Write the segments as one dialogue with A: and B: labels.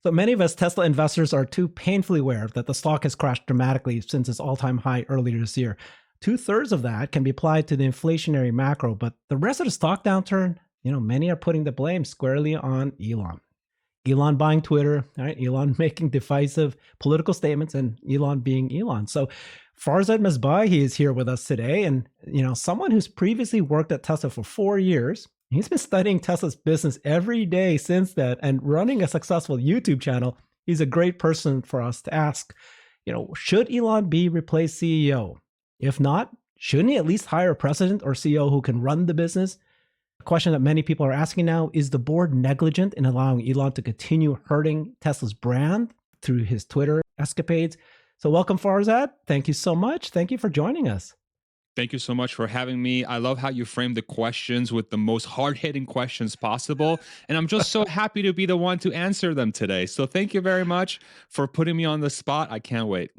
A: So many of us Tesla investors are too painfully aware that the stock has crashed dramatically since its all-time high earlier this year. Two-thirds of that can be applied to the inflationary macro, but the rest of the stock downturn, many are putting the blame squarely on Elon. Elon buying Twitter, right? Elon making divisive political statements, and Elon being Elon. So Farzad Mesbahi is here with us today, and someone who's previously worked at Tesla for 4 years. He's been studying Tesla's business every day since that, and running a successful YouTube channel. He's a great person for us to ask. Should Elon be replaced CEO? If not, shouldn't he at least hire a president or CEO who can run the business? A question that many people are asking now: is the board negligent in allowing Elon to continue hurting Tesla's brand through his Twitter escapades? So welcome, Farzad. Thank you so much. Thank you for joining us.
B: Thank you so much for having me. I love how you frame the questions with the most hard-hitting questions possible. And I'm just so happy to be the one to answer them today. So thank you very much for putting me on the spot. I can't wait.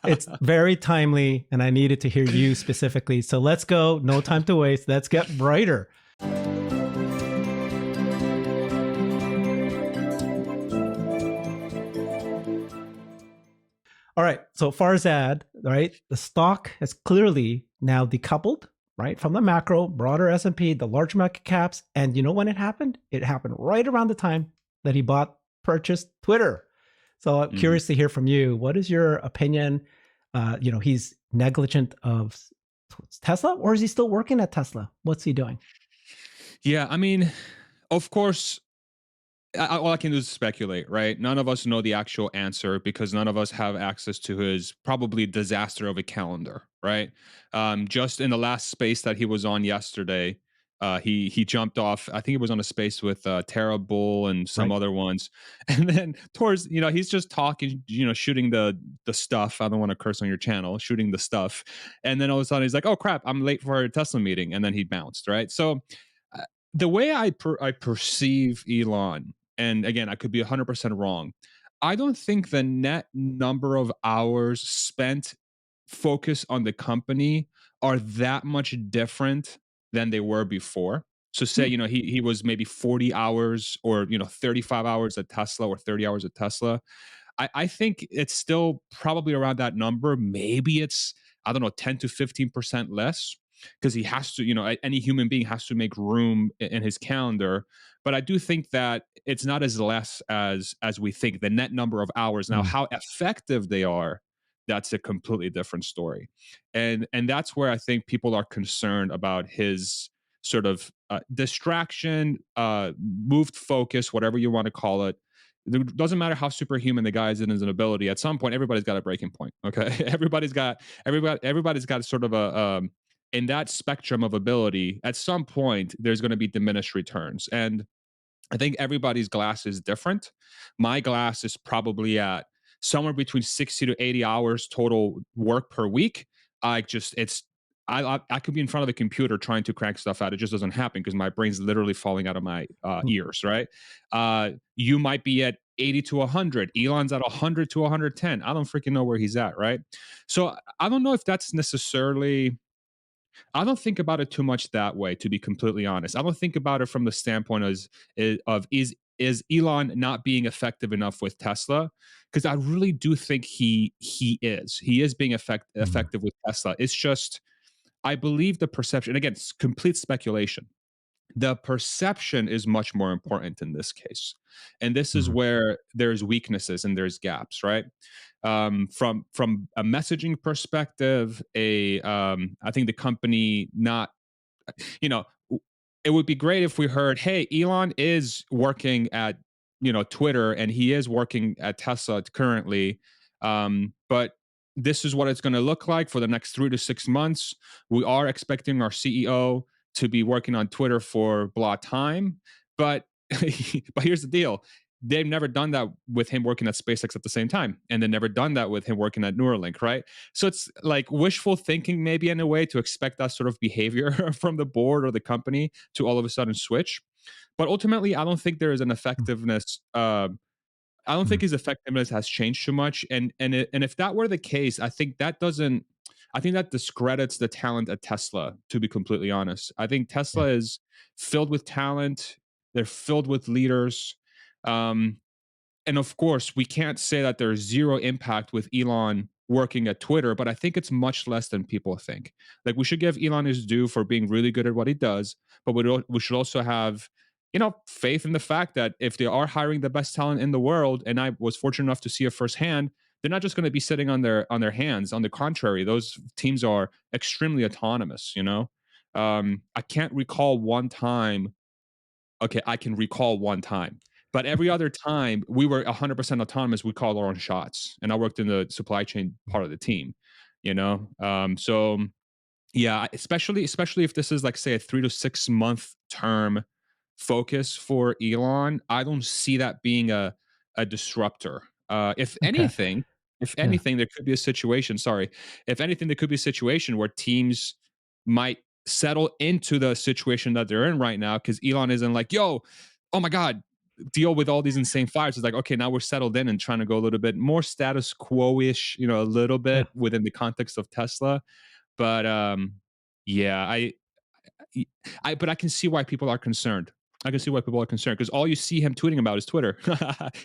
A: It's very timely, and I needed to hear you specifically. So let's go. No time to waste. Let's get brighter. All right. So Farzad, right? The stock has clearly now decoupled, right, from the macro, broader S&P, the large market caps. And you know when it happened? It happened right around the time that he purchased Twitter. So I'm curious to hear from you. What is your opinion? He's negligent of Tesla, or is he still working at Tesla? What's he doing?
B: Yeah, I mean, of course, all I can do is speculate, right? None of us know the actual answer because none of us have access to his probably disaster of a calendar, right? Just in the last space that he was on yesterday, he jumped off. I think he was on a space with Tara Bull and some other ones, and then towards he's just talking, shooting the stuff. I don't want to curse on your channel, shooting the stuff, and then all of a sudden he's like, "Oh crap, I'm late for a Tesla meeting," and then he bounced, right? So the way I perceive Elon, and again, I could be 100% wrong. I don't think the net number of hours spent focused on the company are that much different than they were before. So say, he was maybe 40 hours or, 35 hours at Tesla or 30 hours at Tesla. I think it's still probably around that number. Maybe it's, I don't know, 10 to 15% less because he has to, any human being has to make room in his calendar. But I do think that it's not as less as we think. The net number of hours now, how effective they are, that's a completely different story. And that's where I think people are concerned about his sort of distraction, moved focus, whatever you want to call it. It doesn't matter how superhuman the guy is in his ability. At some point, everybody's got a breaking point. Okay, everybody's got sort of a in that spectrum of ability. At some point, there's going to be diminished returns, and I think everybody's glass is different. My glass is probably at somewhere between 60 to 80 hours total work per week. I could be in front of the computer trying to crank stuff out. It just doesn't happen because my brain's literally falling out of my ears, right? You might be at 80 to 100. Elon's at 100 to 110. I don't freaking know where he's at, right? So I don't know if that's necessarily, I don't think about it too much that way, to be completely honest. I don't think about it from the standpoint of is Elon not being effective enough with Tesla? Because I really do think he is being effective with Tesla. It's just I believe the perception. Again, it's complete speculation. The perception is much more important in this case, and this is where there's weaknesses and there's gaps, right? From a messaging perspective, I think the company not, you know, it would be great if we heard, hey, Elon is working at Twitter and he is working at Tesla currently, but this is what it's going to look like for the next 3 to 6 months. We are expecting our CEO to be working on Twitter for blah time, but but here's the deal: they've never done that with him working at SpaceX at the same time, and they've never done that with him working at Neuralink, right? So it's like wishful thinking, maybe in a way, to expect that sort of behavior from the board or the company to all of a sudden switch. But ultimately, I don't think there is an effectiveness. I don't think his effectiveness has changed too much, and if that were the case, I think that doesn't. I think that discredits the talent at Tesla. To be completely honest, I think Tesla is filled with talent. They're filled with leaders. Um, and of course, we can't say that there's zero impact with Elon working at Twitter, but I think it's much less than people think. Like, we should give Elon his due for being really good at what he does, but we should also have, faith in the fact that if they are hiring the best talent in the world, and I was fortunate enough to see it firsthand, they're not just going to be sitting on their hands. On the contrary, those teams are extremely autonomous. I can't recall one time. Okay, I can recall one time. But every other time we were 100% autonomous, we called our own shots. And I worked in the supply chain part of the team, so yeah, especially if this is like, say, a 3 to 6 month term focus for Elon, I don't see that being a disruptor. If
A: Okay.
B: anything, if
A: Yeah.
B: anything, there could be a situation. Sorry, if anything, there could be a situation where teams might settle into the situation that they're in right now, because Elon isn't like, yo, oh my god, deal with all these insane fires. It's like, okay, now we're settled in and trying to go a little bit more status quo-ish, a little
A: Yeah.
B: bit within the context of Tesla. But yeah, but I can see why people are concerned. I can see why people are concerned, because all you see him tweeting about is Twitter.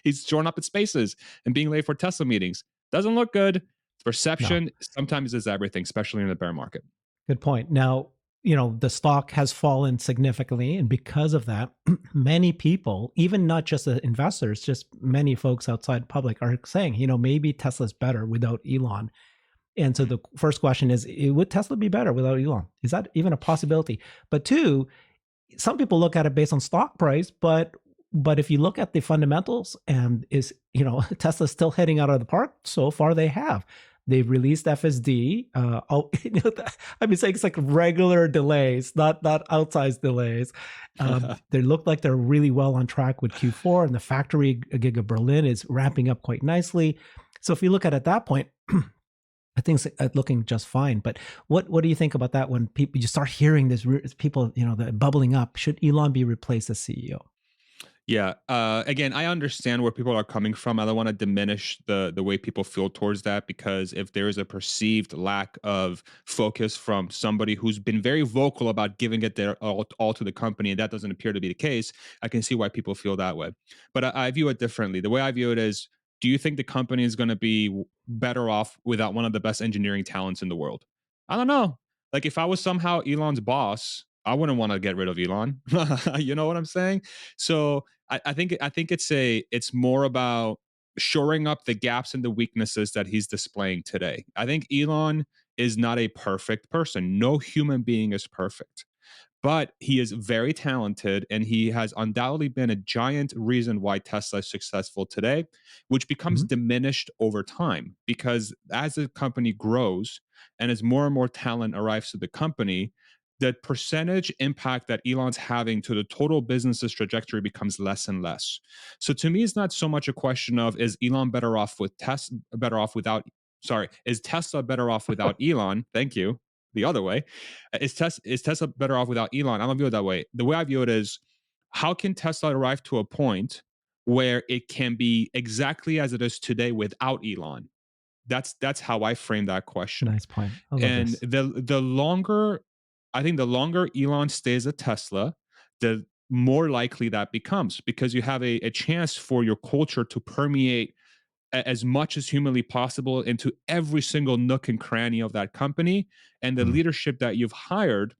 B: He's showing up at spaces and being late for Tesla meetings. Doesn't look good.
A: No.
B: Perception sometimes is everything, especially in the bear market.
A: Good point. Now, the stock has fallen significantly. And because of that, many people, even not just the investors, just many folks outside public are saying, maybe Tesla's better without Elon. And so the first question is, would Tesla be better without Elon? Is that even a possibility? But two, some people look at it based on stock price, but if you look at the fundamentals, and is Tesla's still heading out of the park. So far they have. They've released FSD. I've been saying it's like regular delays, not outsized delays. They look like they're really well on track with Q4, and the factory gig of Berlin is ramping up quite nicely. So if you look at that point, I think it's looking just fine. But what do you think about that when you start hearing this, people, bubbling up? Should Elon be replaced as CEO?
B: Yeah. Again, I understand where people are coming from. I don't want to diminish the way people feel towards that, because if there is a perceived lack of focus from somebody who's been very vocal about giving it their all to the company, and that doesn't appear to be the case, I can see why people feel that way. But I view it differently. The way I view it is, do you think the company is going to be better off without one of the best engineering talents in the world? I don't know. Like, if I was somehow Elon's boss, I wouldn't want to get rid of Elon. You know what I'm saying? So I think it's more about shoring up the gaps and the weaknesses that he's displaying today. I think Elon is not a perfect person. No human being is perfect, but he is very talented, and he has undoubtedly been a giant reason why Tesla is successful today, which becomes
A: Mhm.
B: diminished over time, because as the company grows and as more and more talent arrives to the company, the percentage impact that Elon's having to the total business's trajectory becomes less and less. So to me, it's not so much a question of, is Elon better off with Tesla, better off without, sorry, is Tesla better off without Elon? Thank you. The other way, is Tesla better off without Elon? I don't view it that way. The way I view it is, how can Tesla arrive to a point where it can be exactly as it is today without Elon? That's how I frame that question.
A: Nice point. I love
B: And
A: this.
B: the longer, I think the longer Elon stays at Tesla, the more likely that becomes, because you have a chance for your culture to permeate as much as humanly possible into every single nook and cranny of that company. And the
A: Mm.
B: leadership that you've hired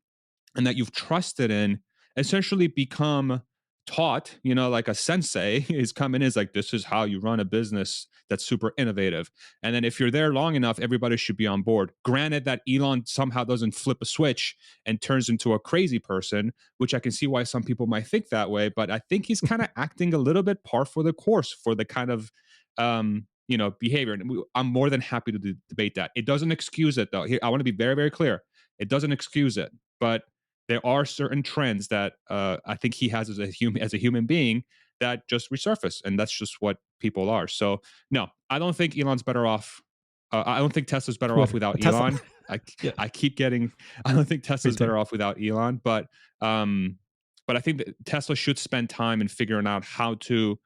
B: and that you've trusted in essentially become taught, like a sensei is coming in, is like, this is how you run a business that's super innovative. And then if you're there long enough, everybody should be on board. Granted that Elon somehow doesn't flip a switch and turns into a crazy person, which I can see why some people might think that way, but I think he's kind of acting a little bit par for the course for the kind of behavior. And I'm more than happy to debate that. It doesn't excuse it, though. Here, I want to be very, very clear. It doesn't excuse it, but there are certain trends that I think he has as a human being that just resurface, and that's just what people are. So no, I don't think Elon's better off. I don't think Tesla's better off
A: Twitter,
B: without
A: Tesla.
B: Elon. I
A: Yeah,
B: I keep getting. I don't think
A: me
B: Tesla's
A: too.
B: better off without Elon, um, but I think that Tesla should spend time in figuring out how to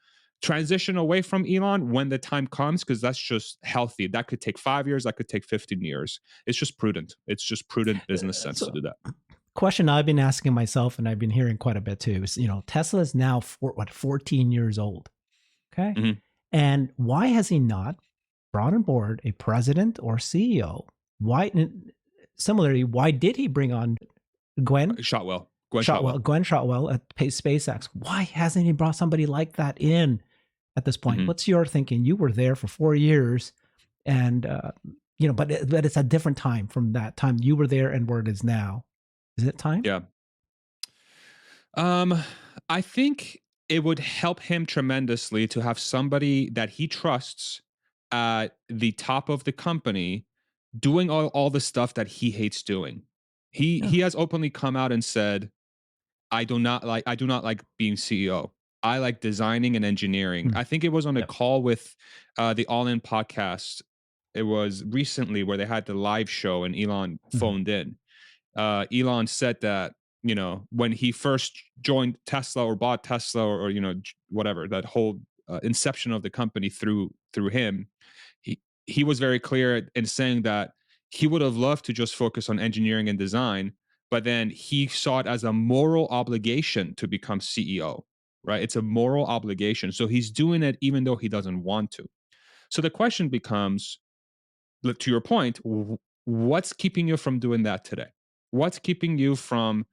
B: transition away from Elon when the time comes, because that's just healthy. That could take 5 years. That could take 15 years. It's just prudent. It's just prudent business sense to
A: So,
B: do that.
A: question I've been asking myself, and I've been hearing quite a bit too, is Tesla is now 14 years old. Okay,
B: Mhm.
A: And why has he not brought on board a president or CEO? Why, similarly, why did he bring on Gwen
B: Shotwell, Gwen
A: Shotwell,
B: Shotwell.
A: Gwen Shotwell at SpaceX? Why hasn't he brought somebody like that in at this point?
B: Mhm.
A: What's your thinking? You were there for 4 years, and but it's a different time from that time you were there and where it is now. Is it time?
B: Yeah. Um, I think it would help him tremendously to have somebody that he trusts at the top of the company doing all the stuff that he hates doing.
A: Yeah.
B: He has openly come out and said, I do not like being CEO. I like designing and engineering.
A: Hmm.
B: I think it was on a
A: Yep.
B: call with the All In podcast. It was recently where they had the live show and Elon
A: Mhm.
B: phoned in. Elon said that when he first joined Tesla or bought Tesla or whatever, that whole inception of the company through him, he was very clear in saying that he would have loved to just focus on engineering and design, but then he saw it as a moral obligation to become CEO. Right? It's a moral obligation, so he's doing it even though he doesn't want to. So the question becomes, to your point, what's keeping you from doing that today? What's keeping you from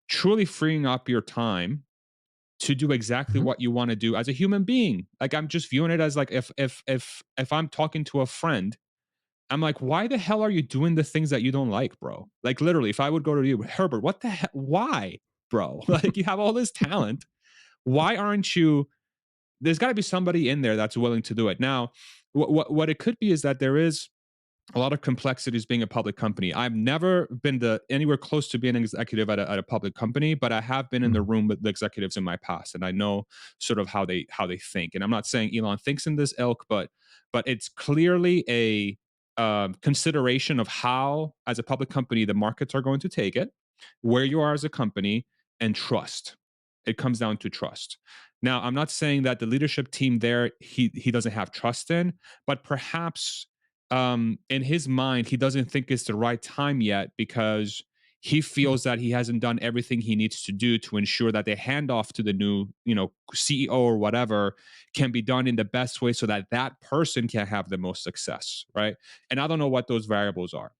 B: truly freeing up your time to do exactly
A: Mhm.
B: what you want to do as a human being? Like, I'm just viewing it as like, if I'm talking to a friend, I'm like, why the hell are you doing the things that you don't like, bro? Like, literally, if I would go to you, Herbert, what the hell? Why, bro? Like, you have all this talent. Why aren't you? There's got to be somebody in there that's willing to do it. Now, what it could be is that there is a lot of complexities being a public company. I've never been anywhere close to being an executive at a public company, but I have been in the
A: Mhm.
B: room with the executives in my past, and I know sort of how they think. And I'm not saying Elon thinks in this ilk, but it's clearly a consideration of how, as a public company, the markets are going to take it, where you are as a company, and trust. It comes down to trust. Now, I'm not saying that the leadership team there he doesn't have trust in, but perhaps in his mind, he doesn't think it's the right time yet because he feels that he hasn't done everything he needs to do to ensure that the handoff to the new, CEO or whatever can be done in the best way so that that person can have the most success, right? And I don't know what those variables are.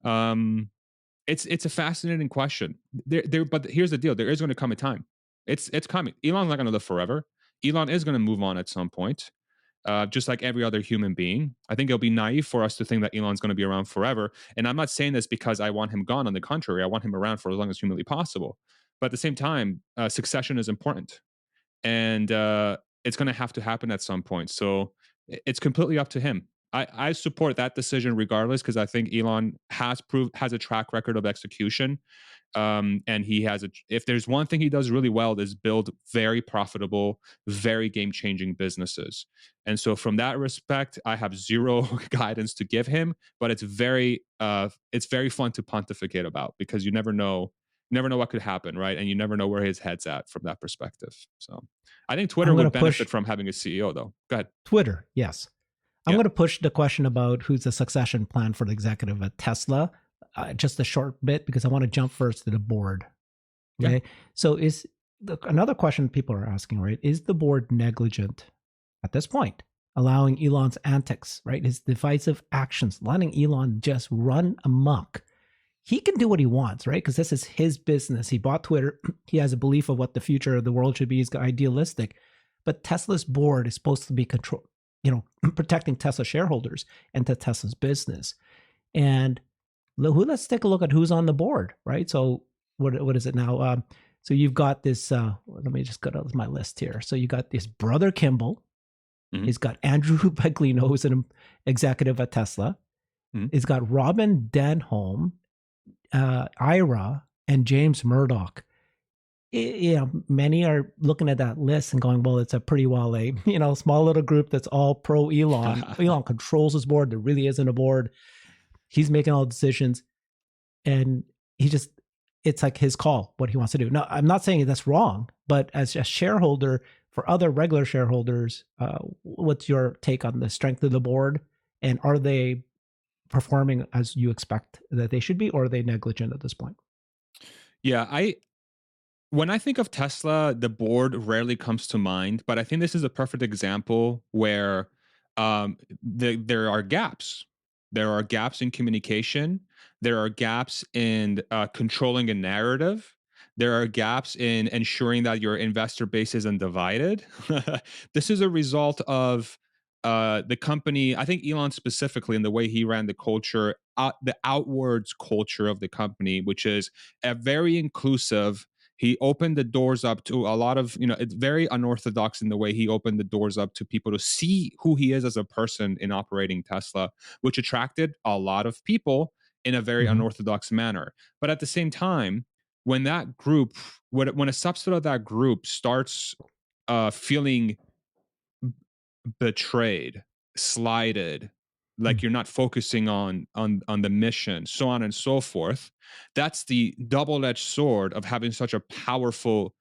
B: Um, it's a fascinating question. But here's the deal: there is going to come a time. It's coming. Elon's not going to live forever. Elon is going to move on at some point, just like every other human being. I think it'll be naive for us to think that Elon's going to be around forever. And I'm not saying this because I want him gone. On the contrary, I want him around for as long as humanly possible. But at the same time, succession is important, and it's going to have to happen at some point. So it's completely up to him. I support that decision regardless because I think Elon has a track record of execution, and he has if there's one thing he does really well is build very profitable, very game changing businesses. And so from that respect, I have zero guidance to give him, but it's very fun to pontificate about because you never know what could happen, right? And you never know where his head's at from that perspective. So I think Twitter
A: I'm going
B: would
A: to push
B: benefit from having a CEO though. Go ahead.
A: Twitter. Yes. I'm
B: Yeah.
A: going to push the question about who's the succession plan for the executive at Tesla just a short bit because I want to jump first to the board.
B: Yeah.
A: Okay. So another question people are asking, right? Is the board negligent at this point, allowing Elon's antics, right? His divisive actions, letting Elon just run amok. He can do what he wants, right? Because this is his business. He bought Twitter. He has a belief of what the future of the world should be. He's idealistic. But Tesla's board is supposed to be protecting Tesla shareholders and to Tesla's business. And let's take a look at who's on the board, right? So what is it now? So you've got this. Let me just go to my list here. So you got this brother Kimball.
B: Hmm.
A: He's got Andrew Baglino, who's an executive at Tesla.
B: Hmm.
A: He's got Robin Denholm, Ira, and James Murdoch. Many are looking at that list and going, well, it's a pretty small little group that's all pro Elon. Elon controls his board. There really isn't a board. He's making all the decisions. And it's like his call, what he wants to do. Now, I'm not saying that's wrong, but as a shareholder, for other regular shareholders, what's your take on the strength of the board? And are they performing as you expect that they should be, or are they negligent at this point?
B: Yeah. When I think of Tesla, the board rarely comes to mind, but I think this is a perfect example where there are gaps. There are gaps in communication. There are gaps in controlling a narrative. There are gaps in ensuring that your investor base isn't divided. This is a result of the company, I think Elon specifically, in the way he ran the culture, the outwards culture of the company, which is a very inclusive. He opened the doors up to a lot of, it's very unorthodox in the way he opened the doors up to people to see who he is as a person in operating Tesla, which attracted a lot of people in a very
A: Hmm.
B: unorthodox manner. But at the same time, when that group, when a subset of that group starts feeling betrayed, slighted, like you're not focusing on the mission, so on and so forth. That's the double-edged sword of having such a powerful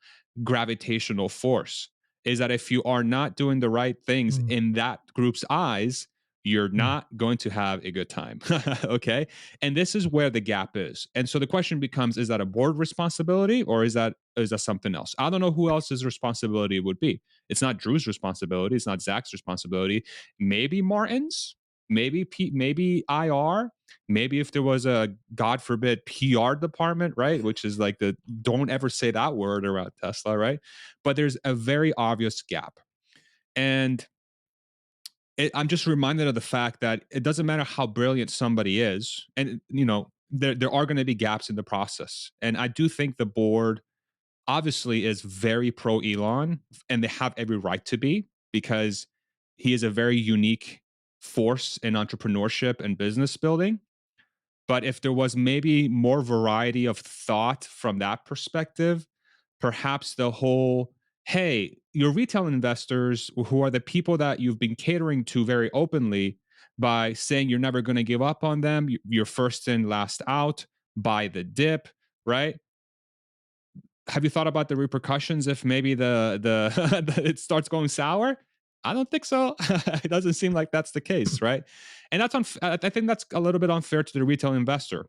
B: gravitational force, is that if you are not doing the right things
A: Mm-hmm.
B: in that group's eyes, you're not going to have a good time. Okay. And this is where the gap is. And so the question becomes, is that a board responsibility, or is that something else? I don't know who else's responsibility it would be. It's not Drew's responsibility. It's not Zach's responsibility. Maybe Martin's. Maybe maybe IR. Maybe if there was a, God forbid, PR department, right? Which is like the, don't ever say that word around Tesla, right? But there's a very obvious gap. And I'm just reminded of the fact that it doesn't matter how brilliant somebody is, and there are going to be gaps in the process. And I do think the board obviously is very pro Elon, and they have every right to be, because he is a very unique force in entrepreneurship and business building. But if there was maybe more variety of thought from that perspective, perhaps the whole, hey, your retail investors, who are the people that you've been catering to very openly by saying you're never going to give up on them, you're first in, last out, buy the dip, right? Have you thought about the repercussions if maybe it starts going sour? I don't think so. It doesn't seem like that's the case, right? And I think that's a little bit unfair to the retail investor.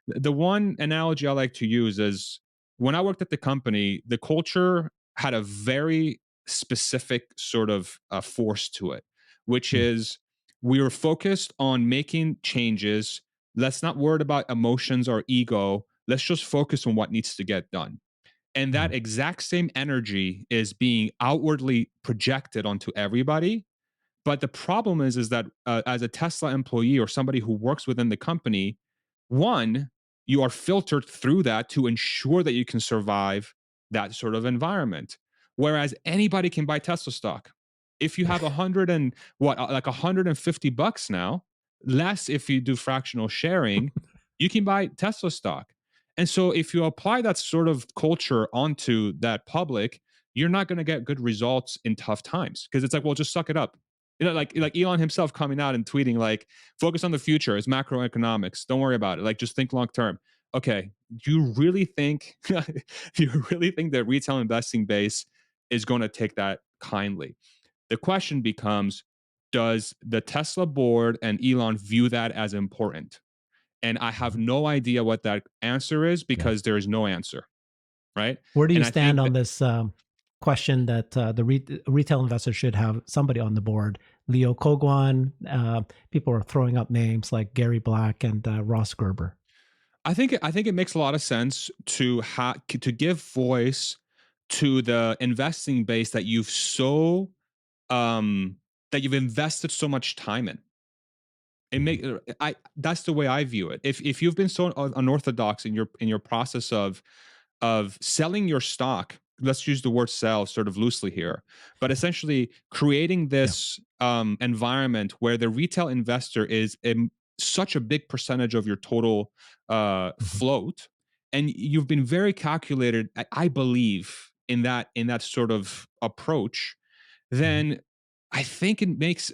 B: The one analogy I like to use is, when I worked at the company, the culture had a very specific sort of force to it, which is, we were focused on making changes. Let's not worry about emotions or ego. Let's just focus on what needs to get done, and that exact same energy is being outwardly projected onto everybody. But the problem is that as a Tesla employee or somebody who works within the company, one, you are filtered through that to ensure that you can survive that sort of environment. Whereas anybody can buy Tesla stock. If you have like $150 now, less if you do fractional sharing, you can buy Tesla stock. And so if you apply that sort of culture onto that public, you're not going to get good results in tough times, because it's like, well, just suck it up. Like Elon himself coming out and tweeting like, focus on the future, it's macroeconomics, don't worry about it, like just think long term. Okay, do you really think do you really think that retail investing base is going to take that kindly? The question becomes, does the Tesla board and Elon view that as important? And I have no idea what that answer is,
A: Yeah.
B: because there is no answer, right?
A: Where do you
B: And I
A: stand
B: think
A: on
B: that,
A: this question that retail investors should have somebody on the board? Leo Kogwan. People are throwing up names like Gary Black and Ross Gerber.
B: I think it makes a lot of sense to give voice to the investing base um that you've invested so much time in. It
A: Mhm.
B: make I That's the way I view it. If you've been so unorthodox in your process of selling your stock, let's use the word sell sort of loosely here, but essentially creating
A: Yeah.
B: this environment where the retail investor is such a big percentage of your total
A: Mhm.
B: float, and you've been very calculated, I believe, in that sort of approach,
A: Mhm.
B: then I think it makes,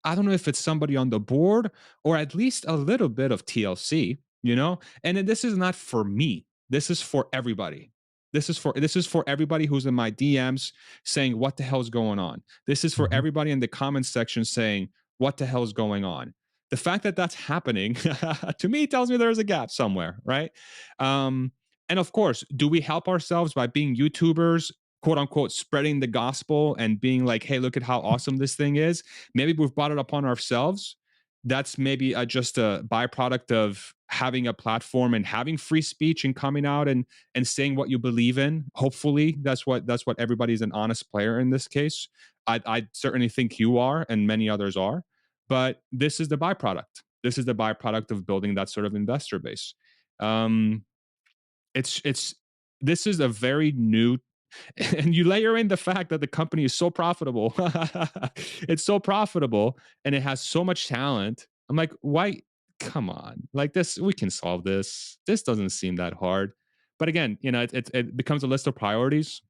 B: I don't know if it's somebody on the board or at least a little bit of TLC, you know? And then this is not for me. This is for everybody. This is for everybody who's in my DMs saying what the hell's going on. This is for
A: Mhm.
B: everybody in the comments section saying what the hell's going on. The fact that that's happening to me tells me there's a gap somewhere, right? Um, And of course, do we help ourselves by being YouTubers, quote unquote, spreading the gospel and being like, hey, look at how awesome this thing is? Maybe we've brought it upon ourselves. That's maybe just a byproduct of having a platform and having free speech and coming out and saying what you believe in. Hopefully, that's what everybody's an honest player in this case. I certainly think you are, and many others are. But this is the byproduct. This is the byproduct of building that sort of investor base. Um, it's this is a very new, and you layer in the fact that the company is so profitable. It's so profitable and it has so much talent. I'm like, why? Come on, like this, we can solve this. This doesn't seem that hard. But again, it becomes a list of priorities,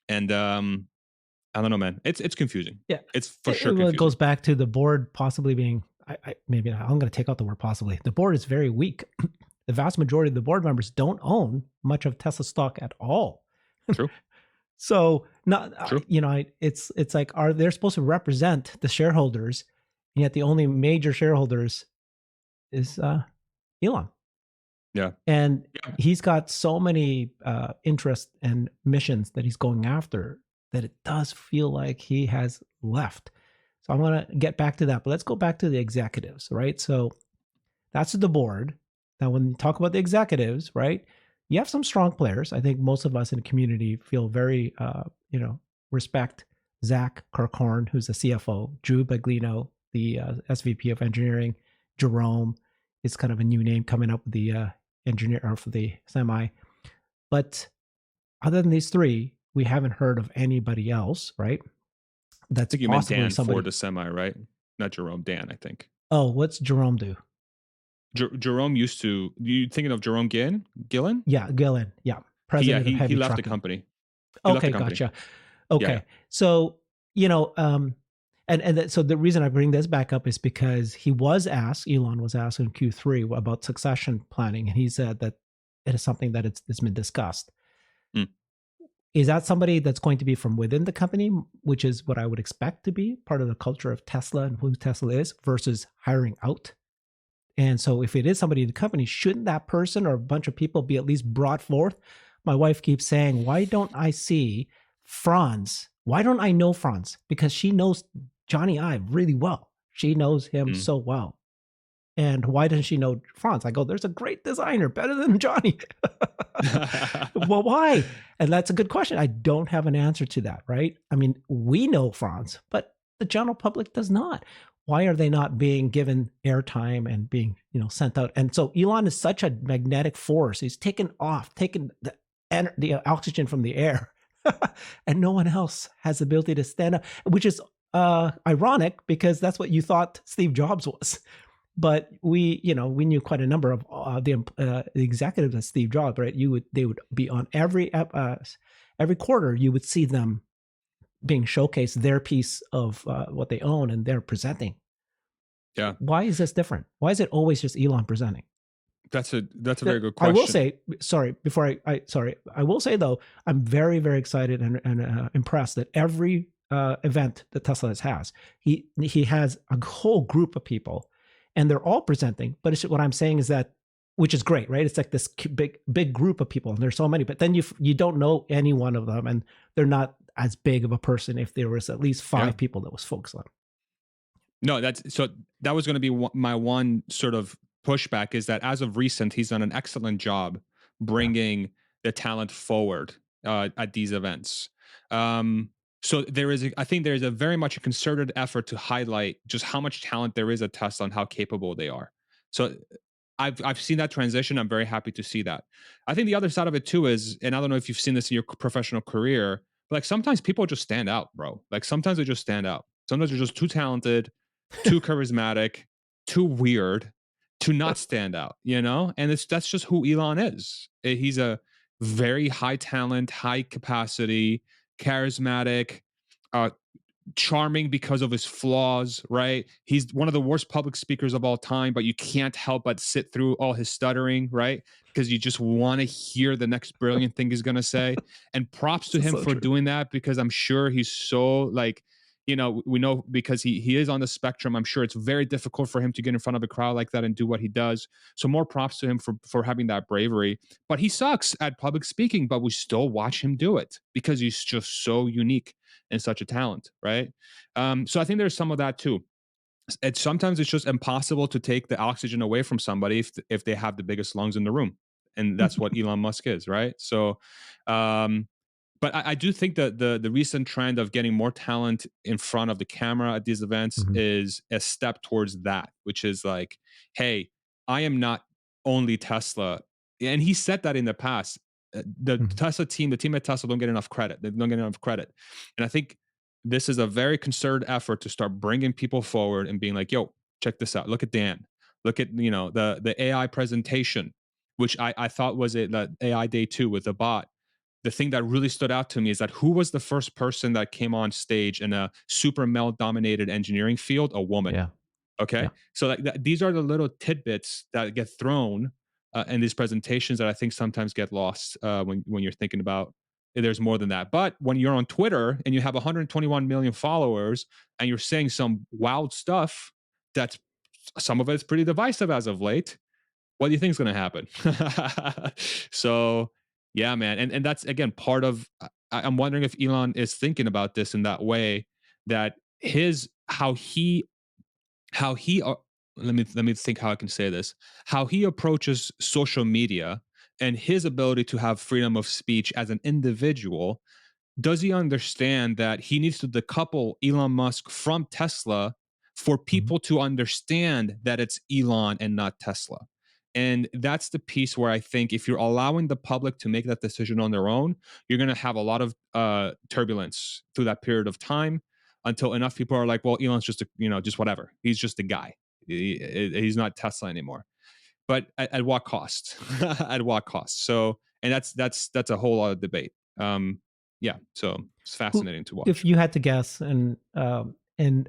B: and I don't know, man. It's confusing.
A: Yeah.
B: It's for sure
A: Well, it
B: confusing.
A: goes back to the board possibly being, maybe not, I'm going to take out the word possibly. The board is very weak. The vast majority of the board members don't own much of Tesla stock at all.
B: True,
A: So not,
B: true.
A: it's like, are they're supposed to represent the shareholders, and yet the only major shareholders is Elon.
B: Yeah,
A: And
B: yeah.
A: he's got so many interests and missions that he's going after that it does feel like he has left. So I'm going to get back to that, but let's go back to the executives, right? So that's the board. Now, when you talk about the executives, right, you have some strong players. I think most of us in the community feel very, respect Zach Kirkhorn, who's the CFO, Drew Baglino, the SVP of engineering, Jerome is kind of a new name coming up with the engineer or for the semi. But other than these three, we haven't heard of anybody else, right?
B: I
A: That's
B: think you meant
A: possibly
B: Dan for
A: somebody.
B: the semi, right? Not Jerome. Dan, I think.
A: Oh, what's Jerome do?
B: Jerome used to. You thinking of Jerome Gillen?
A: Yeah, Gillen. Yeah,
B: Yeah,
A: president of
B: he
A: heavy
B: left the
A: trucking.
B: company. He left the
A: Okay,
B: company.
A: gotcha.
B: Yeah, yeah.
A: Okay, so so the reason I bring this back up is because Elon was asked in Q3 about succession planning, and he said that it is something that it's been discussed.
B: Mm.
A: Is that somebody that's going to be from within the company, which is what I would expect to be part of the culture of Tesla and who Tesla is, versus hiring out? And so if it is somebody in the company, shouldn't that person or a bunch of people be at least brought forth? My wife keeps saying, why don't I see Franz? Why don't I know Franz? Because she knows Johnny Ive really well. She knows him
B: Mm.
A: so well. And why doesn't she know Franz? I go, there's a great designer, better than Johnny. Well, why? And that's a good question. I don't have an answer to that, right? I mean, we know Franz, but the general public does not. Why are they not being given airtime and being, sent out? And so Elon is such a magnetic force. He's taken the oxygen from the air, and no one else has the ability to stand up, which is ironic because that's what you thought Steve Jobs was. But we knew quite a number of the executives at Steve Jobs, right? They would be on every quarter. You would see them being showcased their piece of what they own, and they're presenting.
B: Yeah,
A: Why is this different? Why is it always just Elon presenting?
B: that's a very good
A: I will
B: question.
A: say, sorry, I will say though, I'm very, very excited and impressed that every event that Tesla has, he has a whole group of people, and they're all presenting. But what I'm saying is that, which is great, right? It's like this big group of people, and there's so many. But then you don't know any one of them, and they're not as big of a person if there was at least
B: Yeah.
A: 5 people that was focused on.
B: No, that was going to be my one sort of pushback is that as of recent, he's done an excellent job bringing the talent forward at these events. So I think there is a very much a concerted effort to highlight just how much talent there is at Tesla and how capable they are. So I've seen that transition. I'm very happy to see that. I think the other side of it too is, and I don't know if you've seen this in your professional career, but like sometimes people just stand out, bro. Like sometimes they just stand out. Sometimes they're just too talented, too charismatic, too weird to not stand out, And that's just who Elon is. He's a very high talent, high capacity, charismatic, uh, charming because of his flaws, right? He's one of the worst public speakers of all time, but you can't help but sit through all his stuttering, right? Because you just want to hear the next brilliant thing he's going to say. And props to
A: This is
B: him
A: so
B: for
A: true.
B: doing that because I'm sure he's so like we know because he is on the spectrum. I'm sure it's very difficult for him to get in front of a crowd like that and do what he does. So more props to him for having that bravery. But he sucks at public speaking, but we still watch him do it because he's just so unique and such a talent, right? So I think there's some of that too. Sometimes it's just impossible to take the oxygen away from somebody if they have the biggest lungs in the room, and that's what Elon Musk is, right? So, um, but I do think that the recent trend of getting more talent in front of the camera at these events
A: Mhm.
B: is a step towards that, which is like, hey, I am not only Tesla, and he said that in the past. The
A: Mhm.
B: Tesla team, the team at Tesla, don't get enough credit. They don't get enough credit, and I think this is a very concerted effort to start bringing people forward and being like, yo, check this out. Look at Dan. Look at, the AI presentation, which I thought was it the AI day two with the bot. The thing that really stood out to me is that who was the first person that came on stage in a super male dominated engineering field? A woman.
A: Yeah.
B: Okay,
A: Yeah.
B: so like these are the little tidbits that get thrown in these presentations that I think sometimes get lost when you're thinking about there's more than that. But when you're on Twitter and you have 121 million followers and you're saying some wild stuff, that's some of it's pretty divisive as of late. What do you think is going to happen? So yeah, man, and that's again part of. I'm wondering if Elon is thinking about this in that way that his how he let me think how I can say this. How he approaches social media and his ability to have freedom of speech as an individual, does he understand that he needs to decouple Elon Musk from Tesla for
A: Mhm.
B: people to understand that it's Elon and not Tesla? And that's the piece where I think if you're allowing the public to make that decision on their own, you're going to have a lot of turbulence through that period of time until enough people are like, well, Elon's just just whatever. He's just a guy. He's not Tesla anymore. But at what cost? At what cost? So, and that's a whole lot of debate. Yeah, so it's
A: Who,
B: fascinating to
A: if
B: watch.
A: you had to guess and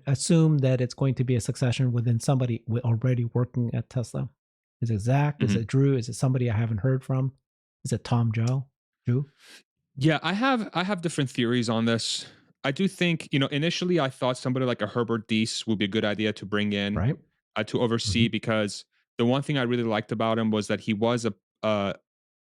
A: assume that it's going to be a succession within somebody already working at Tesla, is it Zach? Is
B: Mhm.
A: it Drew? Is it somebody I haven't heard from? Is it Tom Joe? Drew?
B: Yeah, I have different theories on this. I do think, initially I thought somebody like a Herbert Deese would be a good idea to bring in
A: Right?
B: to
A: Hmm.
B: oversee because the one thing I really liked about him was that uh,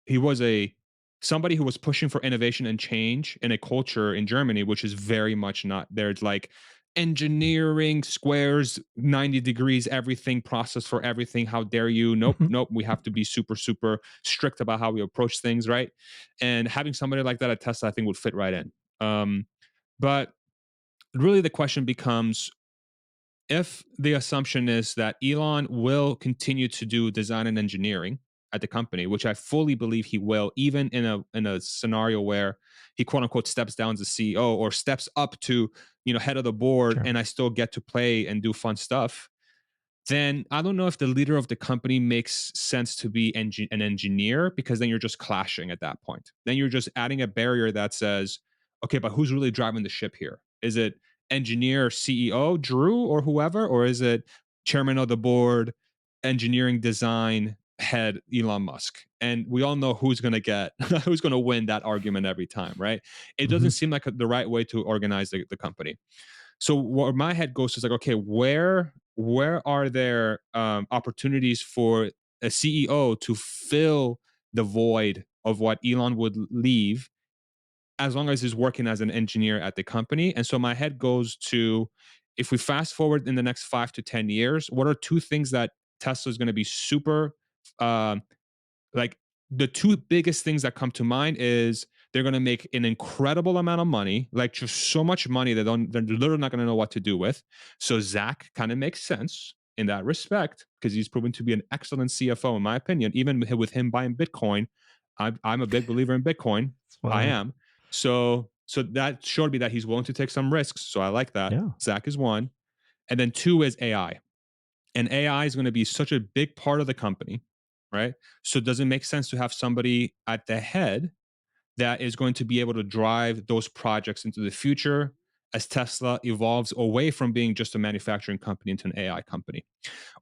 B: he was a somebody who was pushing for innovation and change in a culture in Germany, which is very much not there. It's like engineering squares 90 degrees, everything process for everything. How dare you? Nope,
A: Hmm.
B: nope. We have to be super, super strict about how we approach things, right? And having somebody like that at Tesla, I think would fit right in. But really the question becomes if the assumption is that Elon will continue to do design and engineering at the company, which I fully believe he will, even in a scenario where he quote unquote steps down as CEO or steps up to head of the board,
A: Sure.
B: and I still get to play and do fun stuff, then I don't know if the leader of the company makes sense to be an engineer because then you're just clashing at that point. Then you're just adding a barrier that says, okay, but who's really driving the ship here? Is it engineer CEO Drew or whoever, or is it chairman of the board, engineering design head Elon Musk? And we all know who's going to get who's going to win that argument every time, right? It
A: Hmm.
B: doesn't seem like the right way to organize the company. So where my head goes is like, okay, where are there opportunities for a CEO to fill the void of what Elon would leave as long as he's working as an engineer at the company? And so my head goes to, if we fast forward in the next 5 to 10 years, what are two things that Tesla is going to be super um, like the two biggest things that come to mind is they're going to make an incredible amount of money, like just so much money they're literally not going to know what to do with. So Zach kind of makes sense in that respect because he's proven to be an excellent CFO in my opinion. Even with him buying Bitcoin, I'm a big believer in Bitcoin. I
A: Smart.
B: am. So that showed me that he's willing to take some risks. So I like that.
A: Yeah.
B: Zach is one, and then two is AI, and AI is going to be such a big part of the company, right? So does it make sense to have somebody at the head that is going to be able to drive those projects into the future as Tesla evolves away from being just a manufacturing company into an AI company?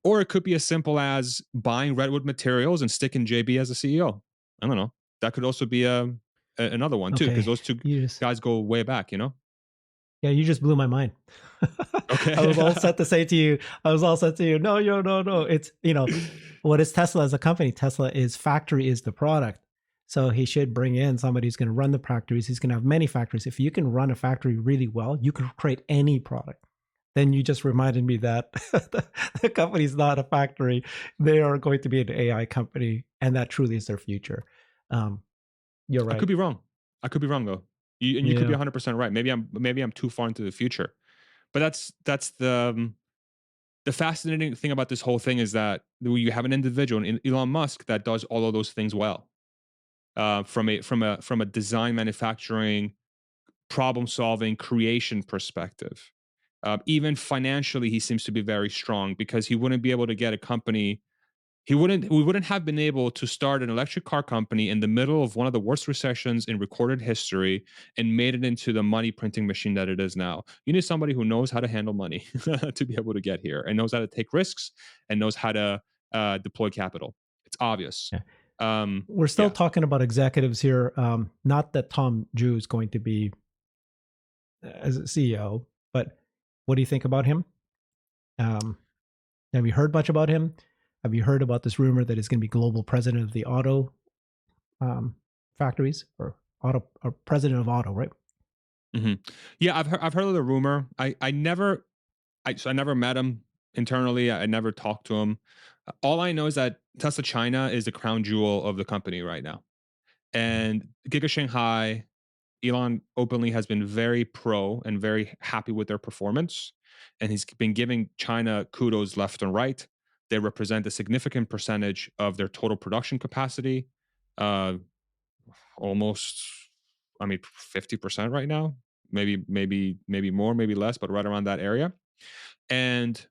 B: Or it could be as simple as buying Redwood Materials and sticking JB as a CEO. I don't know. That could also be another one too, because
A: Okay.
B: those two
A: You just
B: guys go way back,
A: Yeah, you just blew my mind. I
B: Okay.
A: was all set to say to you, no, no. It's, what is Tesla as a company? Tesla is factory is the product. So he should bring in somebody who's going to run the factories. He's going to have many factories. If you can run a factory really well, you can create any product. Then you just reminded me that the company's not a factory. They are going to be an AI company, and that truly is their future. Um, you're
B: I
A: right.
B: could be wrong. I could be wrong though. You could be
A: Yeah.
B: 100% right. Maybe I'm too far into the future. But that's the fascinating thing about this whole thing is that you have an individual, Elon Musk, that does all of those things well. From a design, manufacturing, problem solving, creation perspective. Even financially, he seems to be very strong because he wouldn't be able to get a company. We wouldn't have been able to start an electric car company in the middle of one of the worst recessions in recorded history and made it into the money printing machine that it is now. You need somebody who knows how to handle money to be able to get here and knows how to take risks and knows how to deploy capital. It's obvious.
A: Yeah.
B: Um,
A: We're still
B: yeah.
A: talking about executives here. Not that Tom Jew is going to be as a CEO, but what do you think about him? Um, have you heard much about him? Have you heard about this rumor that he's going to be global president of the auto um, factories or president of auto, right?
B: hmm Yeah, I've heard of the rumor. I never met him internally. I never talked to him. All I know is that Tesla China is the crown jewel of the company right now. And Giga Shanghai, Elon openly has been very pro and very happy with their performance. And he's been giving China kudos left and right. They represent a significant percentage of their total production capacity. Uh, Almost, I mean, 50% right now. Maybe more, maybe less, but right around that area. And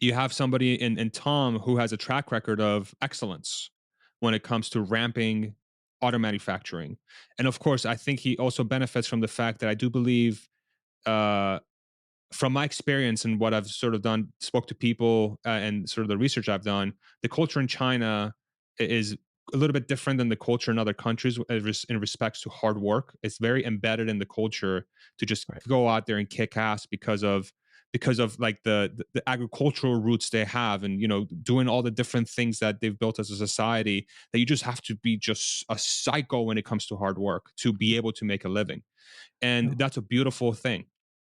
B: you have somebody in Tom who has a track record of excellence when it comes to ramping auto manufacturing. And of course, I think he also benefits from the fact that I do believe, uh, from my experience and what I've sort of done, spoke to people and sort of the research I've done, the culture in China is a little bit different than the culture in other countries in respects to hard work. It's very embedded in the culture to just
A: Right.
B: go out there and kick ass because of like the agricultural roots they have, and doing all the different things that they've built as a society, that you just have to be just a psycho when it comes to hard work to be able to make a living. And
A: No.
B: that's a beautiful thing.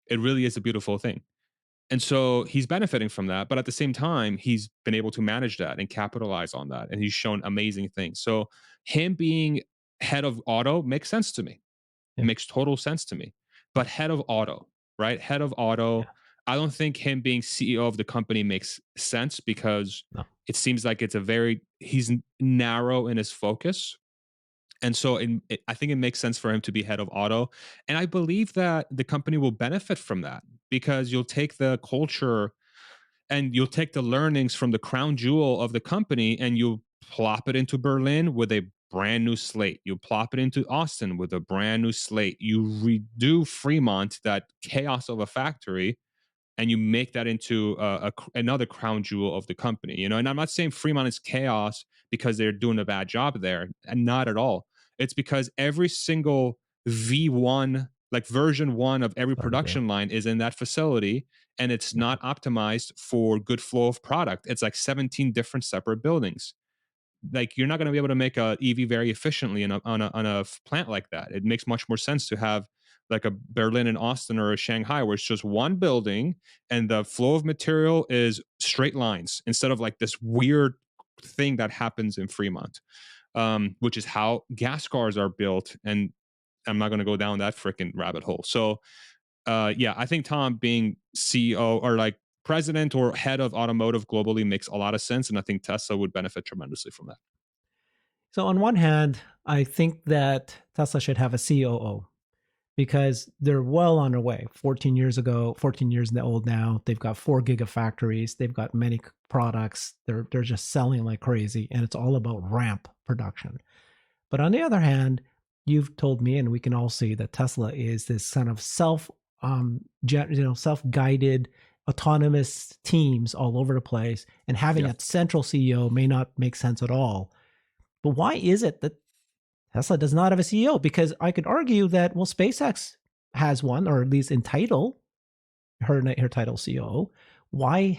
B: It really is a beautiful thing. And so he's benefiting from that. But at the same time, he's been able to manage that and capitalize on that. And he's shown amazing things. So him being head of auto makes sense to me. It
A: Yeah.
B: makes total sense to me. But head of auto, right? Head of auto,
A: Yeah.
B: I don't think him being CEO of the company makes sense because
A: No.
B: it seems like he's narrow in his focus. And so I think it makes sense for him to be head of auto. And I believe that the company will benefit from that because you'll take the culture and you'll take the learnings from the crown jewel of the company and you'll plop it into Berlin with a brand new slate. You plop it into Austin with a brand new slate. You redo Fremont, that chaos of a factory, and you make that into another crown jewel of the company. And I'm not saying Fremont is chaos because they're doing a bad job there, and not at all. It's because every single V1, like version one of every
A: Sorry, bro.
B: production line, is in that facility, and it's
A: Yeah.
B: not optimized for good flow of product. It's like 17 different separate buildings. Like, you're not going to be able to make a EV very efficiently on a plant like that. It makes much more sense to have like a Berlin and Austin or a Shanghai where it's just one building and the flow of material is straight lines instead of like this weird thing that happens in Fremont, which is how gas cars are built. And I'm not going to go down that freaking rabbit hole. So, yeah, I think Tom being CEO or like president or head of automotive globally makes a lot of sense. And I think Tesla would benefit tremendously from that.
A: So on one hand, I think that Tesla should have a COO because they're well on their way. 14 years ago, 14 years old now. They've got 4 gigafactories. They've got many products. They're just selling like crazy, and it's all about ramp production. But on the other hand, you've told me, and we can all see that Tesla is this kind of self-guided, autonomous teams all over the place, and having
B: Yeah.
A: a central CEO may not make sense at all. But why is it that Tesla does not have a CEO? Because I could argue that, well, SpaceX has one, or at least in title, her title COO. Why